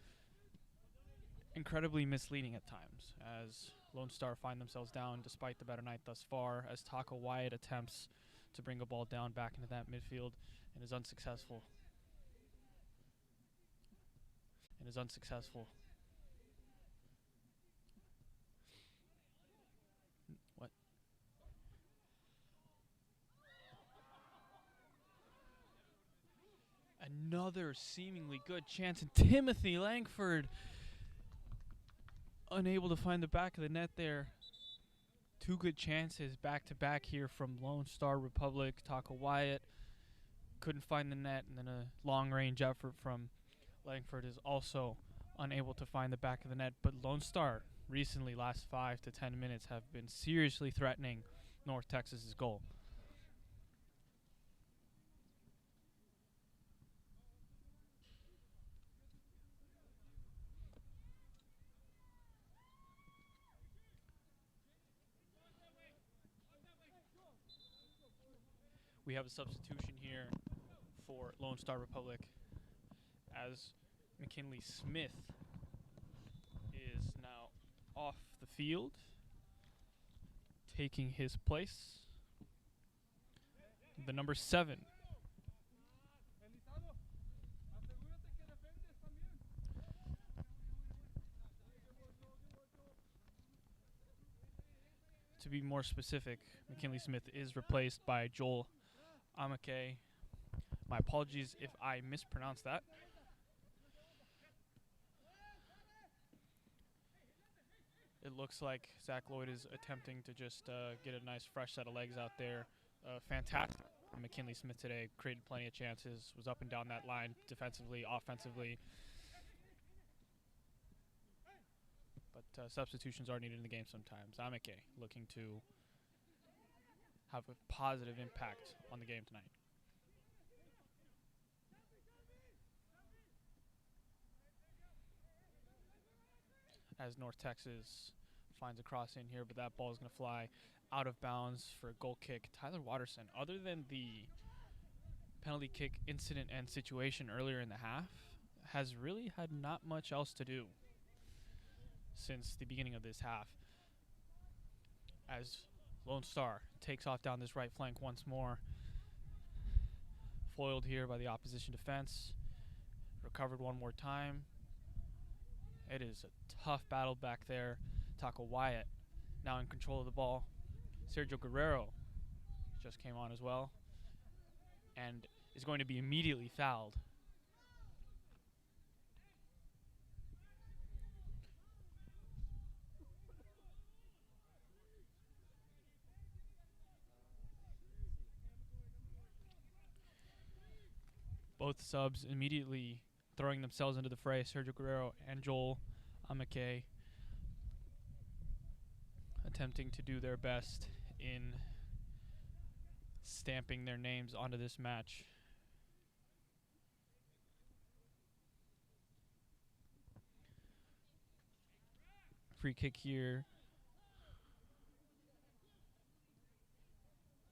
incredibly misleading at times, as Lone Star find themselves down despite the better night thus far, as Taco Wyatt attempts to bring a ball down back into that midfield and is unsuccessful. What? Another seemingly good chance, and Timothy Langford unable to find the back of the net there. Two good chances back-to-back here from Lone Star Republic. Taco Wyatt couldn't find the net, and then a long-range effort from Langford is also unable to find the back of the net. But Lone Star recently, last 5 to 10 minutes, have been seriously threatening North Texas's goal. We have a substitution here for Lone Star Republic as McKinley Smith is now off the field, taking his place. The number 7. To be more specific, McKinley Smith is replaced by Joel Amake. My apologies if I mispronounced that. It looks like Zach Lloyd is attempting to just get a nice fresh set of legs out there. Fantastic from McKinley Smith today. Created plenty of chances. Was up and down that line defensively, offensively. But substitutions are needed in the game sometimes. Amake looking to have a positive impact on the game tonight. As North Texas finds a cross in here, but that ball is going to fly out of bounds for a goal kick. Tyler Watterson, other than the penalty kick incident and situation earlier in the half, has really had not much else to do since the beginning of this half. as Lone Star takes off down this right flank once more. Foiled here by the opposition defense. Recovered one more time. It is a tough battle back there. Taco Wyatt now in control of the ball. Sergio Guerrero just came on as well and is going to be immediately fouled. Both subs immediately throwing themselves into the fray. Sergio Guerrero and Joel Amake attempting to do their best in stamping their names onto this match. Free kick here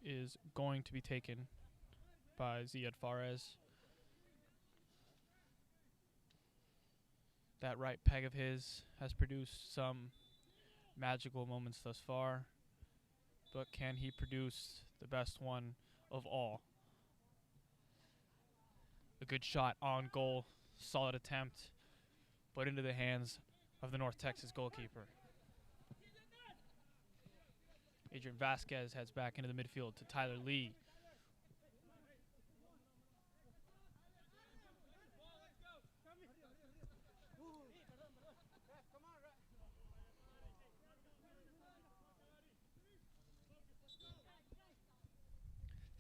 is going to be taken by Ziad Fares. That right peg of his has produced some magical moments thus far, but can he produce the best one of all? A good shot on goal, solid attempt, but into the hands of the North Texas goalkeeper. Adrian Vasquez heads back into the midfield to Tyler Lee.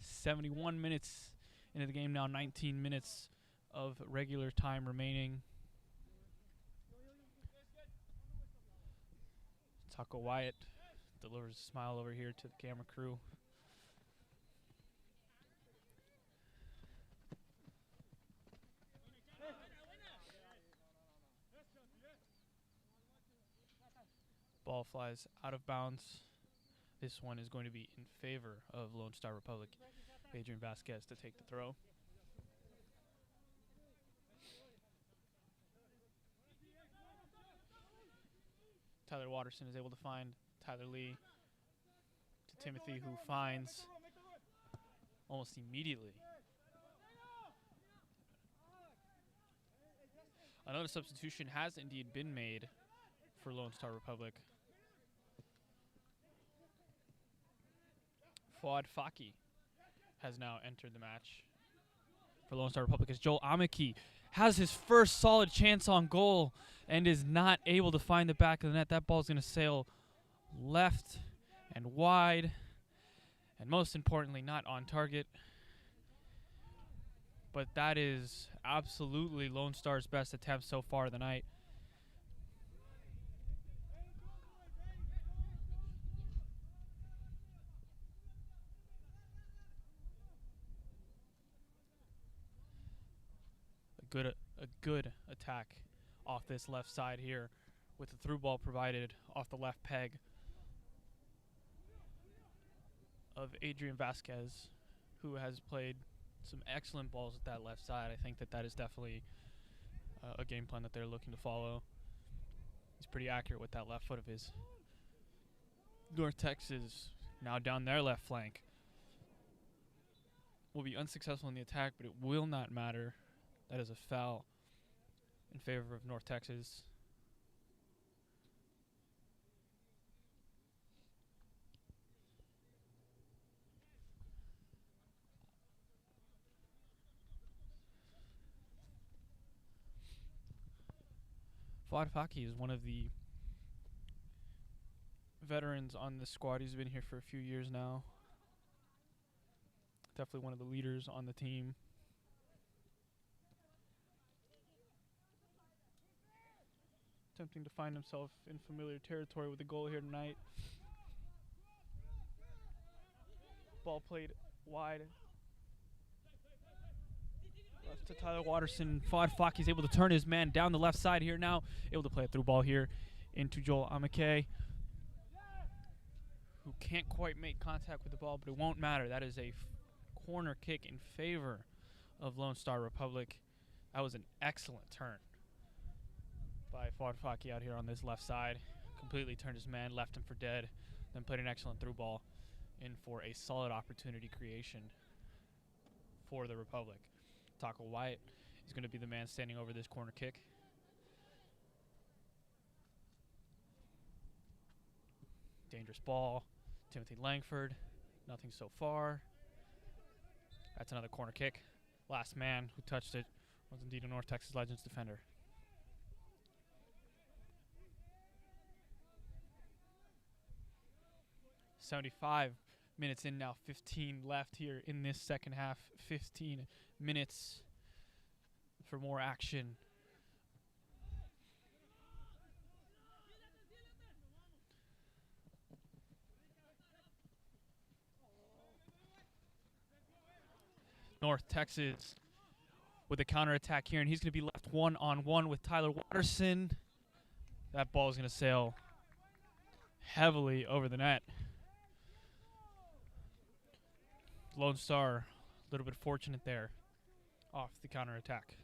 "71 minutes into the game now, 19 minutes of regular time remaining. Taco Wyatt delivers a smile over here to the camera crew. Ball flies out of bounds. This one is going to be in favor of Lone Star Republic. Adrian Vasquez to take the throw. Tyler Watterson is able to find Tyler Lee to Timothy, who finds almost immediately. Another substitution has indeed been made for Lone Star Republic. Fuad Faki has now entered the match for Lone Star Republic as Joel Amaki has his first solid chance on goal and is not able to find the back of the net. That ball's going to sail left and wide, and most importantly, not on target. But that is absolutely Lone Star's best attempt so far of the night. A good attack off this left side here with the through ball provided off the left peg of Adrian Vasquez, who has played some excellent balls at that left side. I think that is definitely a game plan that they're looking to follow. He's pretty accurate with that left foot of his. North Texas now down their left flank will be unsuccessful in the attack, but it will not matter. That is a foul in favor of North Texas. Fuad Faki is one of the veterans on the squad. He's been here for a few years now. Definitely one of the leaders on the team. Attempting to find himself in familiar territory with the goal here tonight. Ball played wide. Left to Tyler Watterson. Fuad Faki is able to turn his man down the left side here now. Able to play a through ball here into Joel Amake, who can't quite make contact with the ball, but it won't matter. That is a corner kick in favor of Lone Star Republic. That was an excellent turn by Fuad Faki out here on this left side. Completely turned his man, left him for dead. then played an excellent through ball in for a solid opportunity creation for the Republic. Taco Wyatt is going to be the man standing over this corner kick. Dangerous ball. Timothy Langford. Nothing so far. That's another corner kick. Last man who touched it was indeed a North Texas Legends defender. .75 minutes in now, 15 left here in this second half. 15 minutes for more action. North Texas with a counterattack here, and he's going to be left one-on-one with Tyler Watterson. That ball is going to sail heavily over the net. Lone Star, a little bit fortunate there off the counterattack.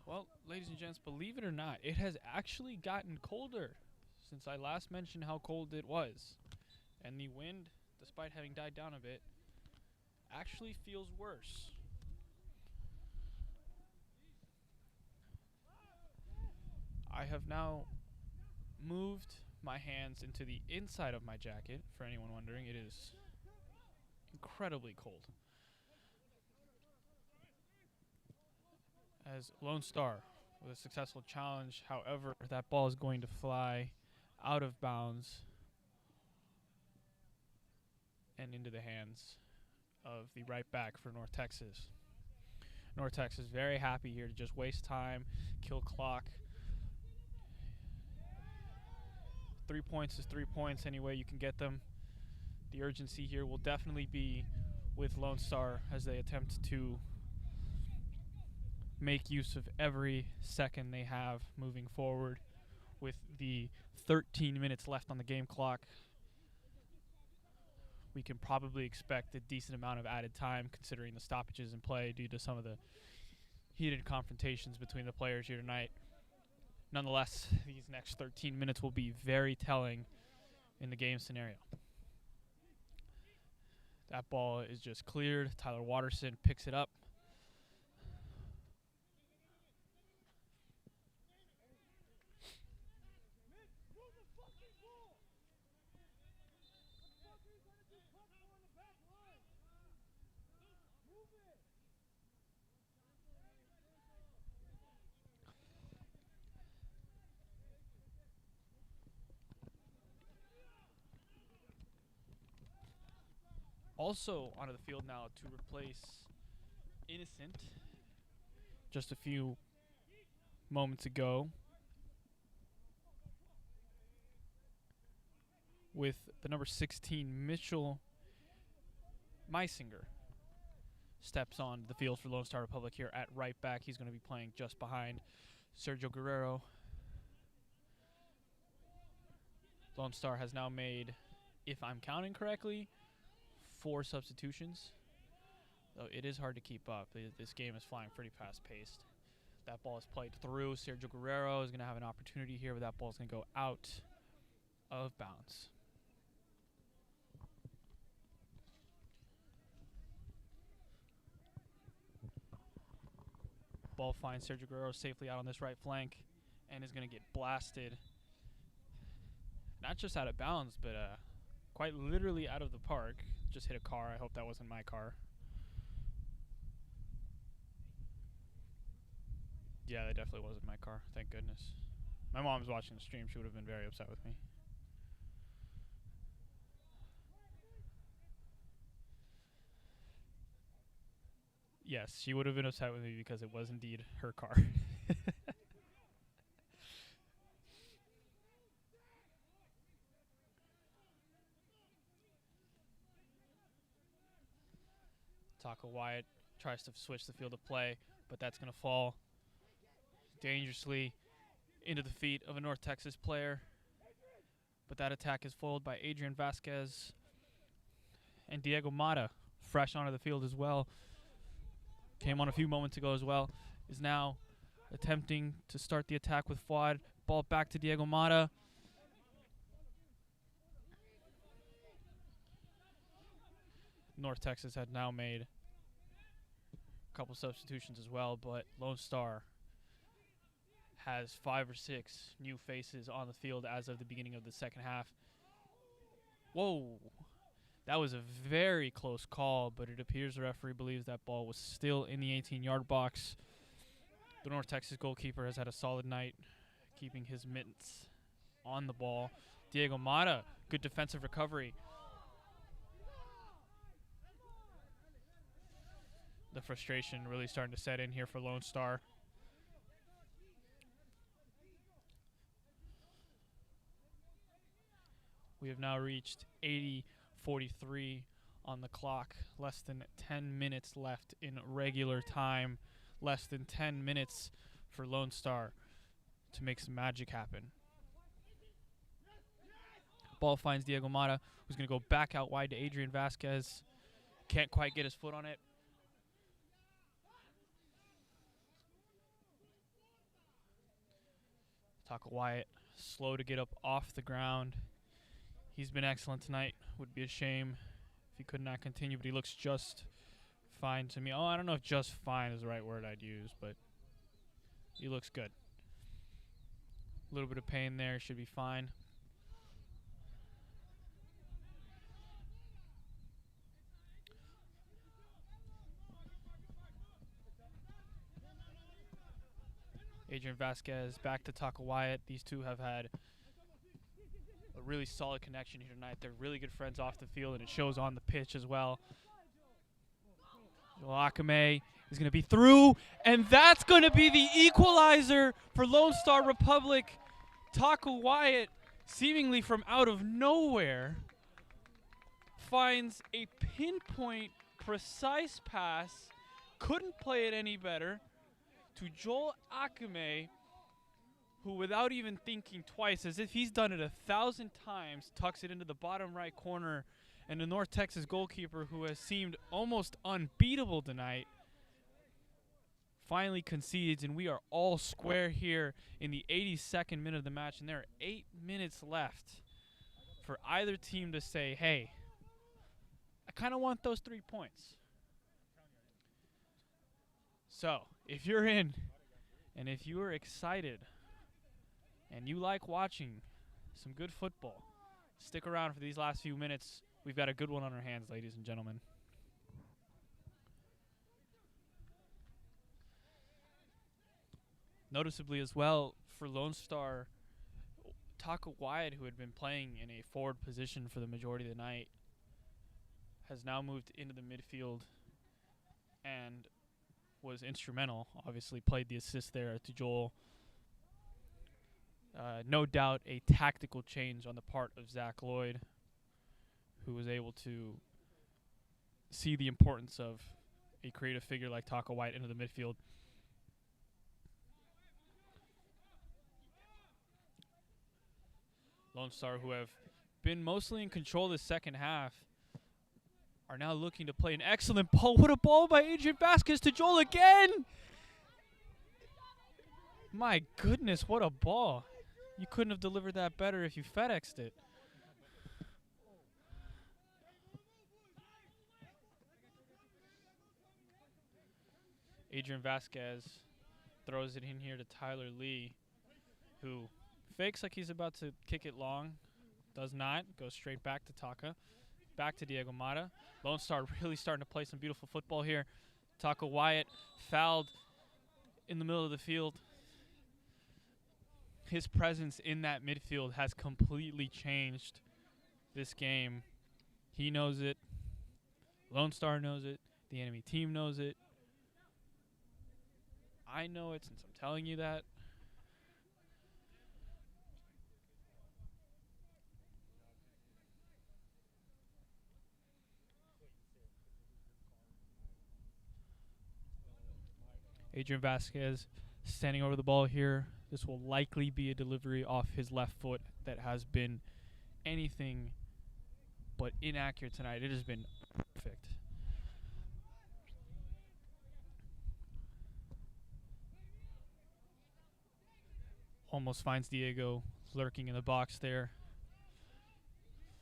Well, ladies and gents, believe it or not, it has actually gotten colder since I last mentioned how cold it was. And the wind, despite having died down a bit, actually feels worse. I have now moved my hands into the inside of my jacket. For anyone wondering, it is incredibly cold. As Lone Star with a successful challenge, however, that ball is going to fly out of bounds and into the hands of the right back for North Texas. North Texas very happy here to just waste time, kill clock. 3 points is 3 points any way you can get them. The urgency here will definitely be with Lone Star as they attempt to make use of every second they have moving forward. With the 13 minutes left on the game clock, we can probably expect a decent amount of added time considering the stoppages in play due to some of the heated confrontations between the players here tonight. Nonetheless, these next 13 minutes will be very telling in the game scenario. That ball is just cleared. Tyler Watterson picks it up. Also onto the field now to replace Innocent just a few moments ago with the number 16 Mitchell Meisinger steps on the field for Lone Star Republic here at right back. He's going to be playing just behind Sergio Guerrero. Lone Star has now made, if I'm counting correctly, 4 substitutions. Though it is hard to keep up. This game is flying pretty fast-paced. That ball is played through. Sergio Guerrero is going to have an opportunity here, but that ball is going to go out of bounds. Ball finds Sergio Guerrero safely out on this right flank and is going to get blasted. Not just out of bounds, but quite literally out of the park. Just hit a car. I hope that wasn't my car. Yeah, that definitely wasn't my car. Thank goodness. My mom's watching the stream. She would have been very upset with me. Yes, she would have been upset with me because it was indeed her car. Taco Wyatt tries to switch the field of play, but that's going to fall dangerously into the feet of a North Texas player. But that attack is foiled by Adrian Vasquez and Diego Mata, fresh onto the field as well. Came on a few moments ago as well. is now attempting to start the attack with Fuad. Ball back to Diego Mata. North Texas had now made a couple substitutions as well, but Lone Star has 5 or 6 new faces on the field as of the beginning of the second half. Whoa. That was a very close call, but it appears the referee believes that ball was still in the 18-yard box. The North Texas goalkeeper has had a solid night, keeping his mitts on the ball. Diego Mata, good defensive recovery. The frustration really starting to set in here for Lone Star. We have now reached 80:43 on the clock. Less than 10 minutes left in regular time. Less than 10 minutes for Lone Star to make some magic happen. Ball finds Diego Mata, who's going to go back out wide to Adrian Vasquez. Can't quite get his foot on it. Taka Wyatt, slow to get up off the ground. He's been excellent tonight. Would be a shame if he could not continue, but he looks just fine to me. Oh, I don't know if just fine is the right word I'd use, but he looks good. A little bit of pain there, should be fine. Adrian Vasquez back to Taka Wyatt. These two have had a really solid connection here tonight. They're really good friends off the field, and it shows on the pitch as well. Akame is going to be through, and that's going to be the equalizer for Lone Star Republic. Taka Wyatt, seemingly from out of nowhere, finds a pinpoint, precise pass. Couldn't play it any better to Joel Akame, who without even thinking twice, as if he's done it 1,000 times, tucks it into the bottom right corner, and the North Texas goalkeeper, who has seemed almost unbeatable tonight, finally concedes, and we are all square here in the 82nd minute of the match, and there are 8 minutes left for either team to say, hey, I kind of want those 3 points. So, if you're in, and if you are excited, and you like watching some good football, stick around for these last few minutes. We've got a good one on our hands, ladies and gentlemen. Noticeably as well, for Lone Star, Taka Wyatt, who had been playing in a forward position for the majority of the night, has now moved into the midfield and was instrumental. Obviously played the assist there to Joel. No doubt a tactical change on the part of Zach Lloyd, who was able to see the importance of a creative figure like Taka Wyatt into the midfield. Lone Star, who have been mostly in control this second half, are now looking to play an excellent ball. What a ball by Adrian Vasquez to Joel again! My goodness, what a ball. You couldn't have delivered that better if you FedExed it. Adrian Vasquez throws it in here to Tyler Lee, who fakes like he's about to kick it long. Does not. Goes straight back to Taka. Back to Diego Mata. Lone Star really starting to play some beautiful football here. Taka Wyatt fouled in the middle of the field. His presence in that midfield has completely changed this game. He knows it. Lone Star knows it. The enemy team knows it. I know it since I'm telling you that. Adrian Vasquez standing over the ball here. This will likely be a delivery off his left foot that has been anything but inaccurate tonight. It has been perfect. Almost finds Diego lurking in the box there.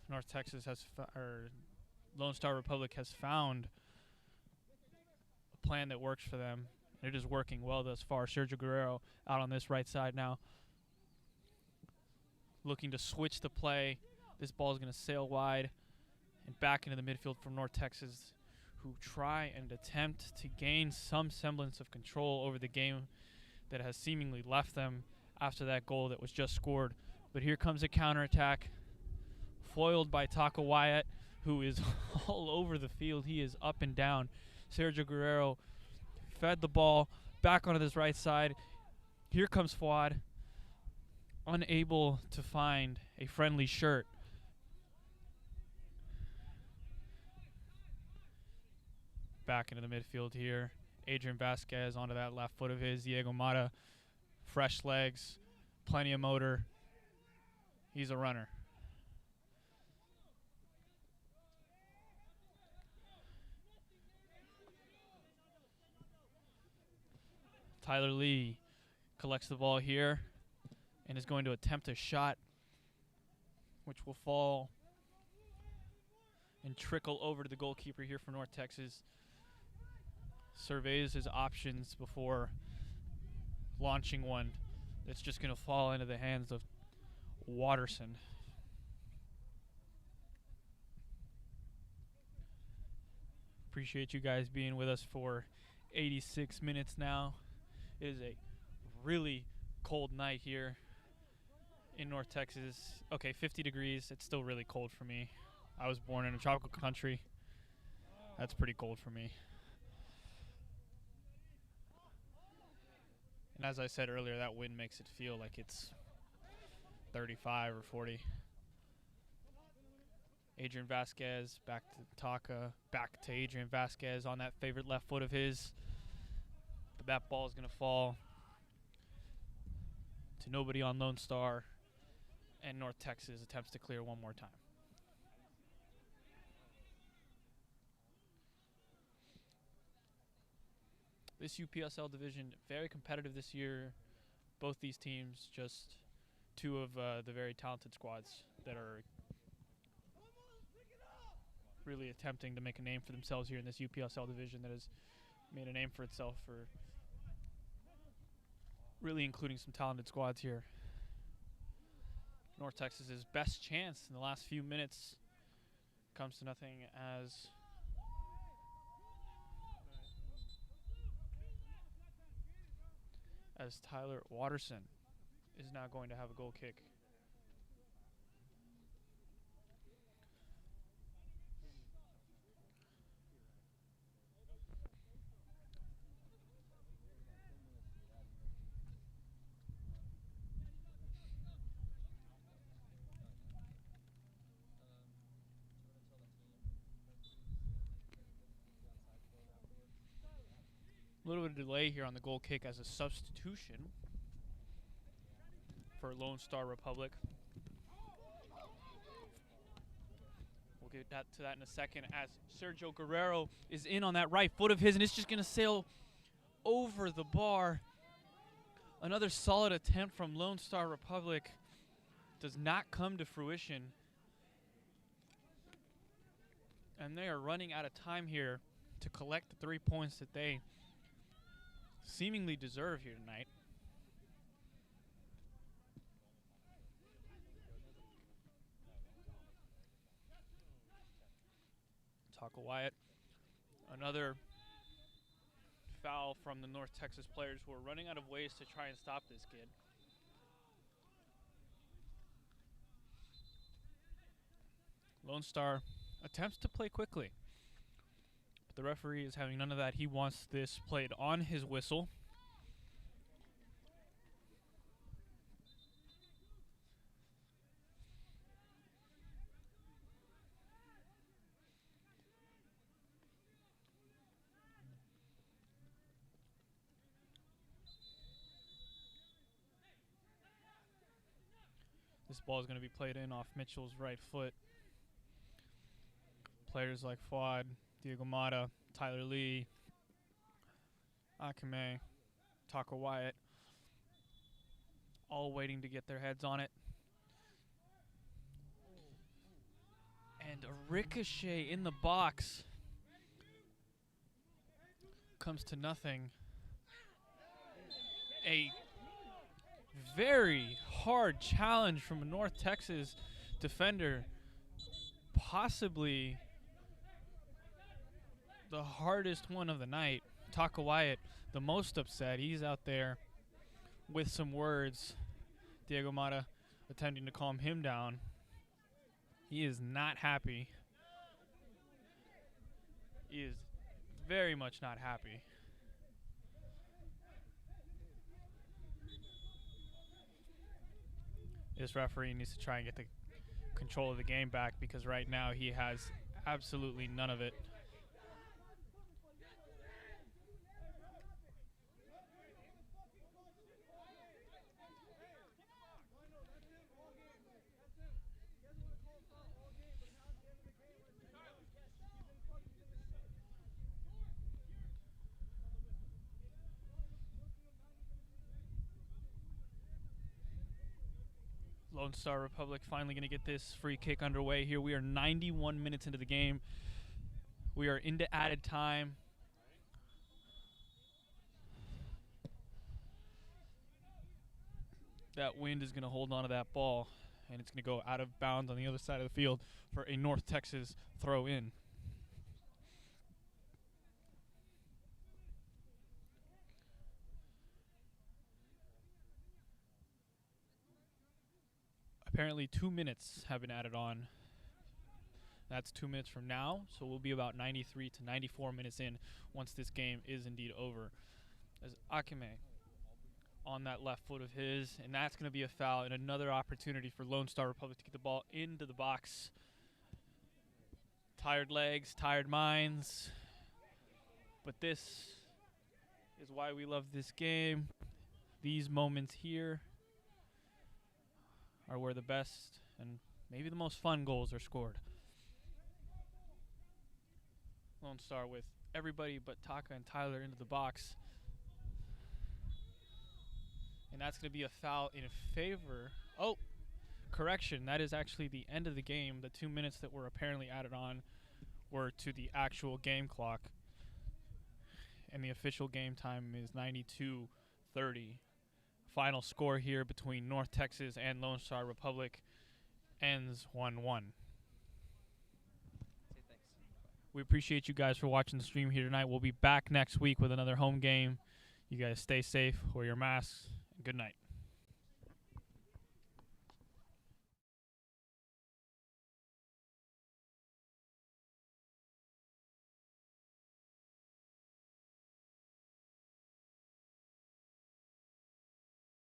North Texas or Lone Star Republic has found a plan that works for them. It is working well thus far. Sergio Guerrero out on this right side now, looking to switch the play. This ball is going to sail wide and back into the midfield from North Texas, who try and attempt to gain some semblance of control over the game that has seemingly left them after that goal that was just scored. But here comes a counterattack, foiled by Taco Wyatt, who is all over the field. He is up and down. Sergio Guerrero fed the ball back onto this right side. Here comes Fuad, unable to find a friendly shirt. Back into the midfield here. Adrian Vasquez onto that left foot of his. Diego Mata, fresh legs, plenty of motor. He's a runner. Tyler Lee collects the ball here and is going to attempt a shot, which will fall and trickle over to the goalkeeper here for North Texas. Surveys his options before launching one that's just going to fall into the hands of Watterson. Appreciate you guys being with us for 86 minutes now. It is a really cold night here in North Texas. Okay, 50 degrees. It's still really cold for me. I was born in a tropical country. That's pretty cold for me. And as I said earlier, that wind makes it feel like it's 35 or 40. Adrian Vasquez back to Taka, back to Adrian Vasquez on that favorite left foot of his. But that ball is going to fall to nobody on Lone Star, and North Texas attempts to clear one more time. This UPSL division, very competitive this year. Both these teams, just two of the very talented squads that are really attempting to make a name for themselves here in this UPSL division that has made a name for itself for really including some talented squads here. North Texas's best chance in the last few minutes comes to nothing as Tyler Watterson is now going to have a goal kick. A little bit of delay here on the goal kick as a substitution for Lone Star Republic. We'll get to that in a second as Sergio Guerrero is in on that right foot of his, and it's just going to sail over the bar. Another solid attempt from Lone Star Republic does not come to fruition. And they are running out of time here to collect the 3 points that they seemingly deserve here tonight. Taco Wyatt. Another foul from the North Texas players who are running out of ways to try and stop this kid. Lone Star attempts to play quickly. The referee is having none of that. He wants this played on his whistle. This ball is going to be played in off Mitchell's right foot. Players like Fuad, Diego Mata, Tyler Lee, Akame, Taco Wyatt all waiting to get their heads on it. And a ricochet in the box. Comes to nothing. A very hard challenge from a North Texas defender. Possibly the hardest one of the night. Taka Wyatt, the most upset. He's out there with some words. Diego Mata attempting to calm him down. He is not happy. He is very much not happy. This referee needs to try and get the control of the game back because right now he has absolutely none of it. Lone Star Republic finally going to get this free kick underway here. We are 91 minutes into the game. We are into added time. That wind is going to hold on to that ball, and it's going to go out of bounds on the other side of the field for a North Texas throw in. Apparently 2 minutes have been added on. That's 2 minutes from now, so we'll be about 93 to 94 minutes in once this game is indeed over. As Akime on that left foot of his, and that's going to be a foul and another opportunity for Lone Star Republic to get the ball into the box. Tired legs, tired minds, but this is why we love this game. These moments here are where the best and maybe the most fun goals are scored. Lone Star with everybody but Taka and Tyler into the box. And that's going to be a foul in favor. Oh, correction. That is actually the end of the game. The 2 minutes that were apparently added on were to the actual game clock. And the official game time is 92:30. Final score here between North Texas and Lone Star Republic ends 1-1. We appreciate you guys for watching the stream here tonight. We'll be back next week with another home game. You guys stay safe, wear your masks, and good night.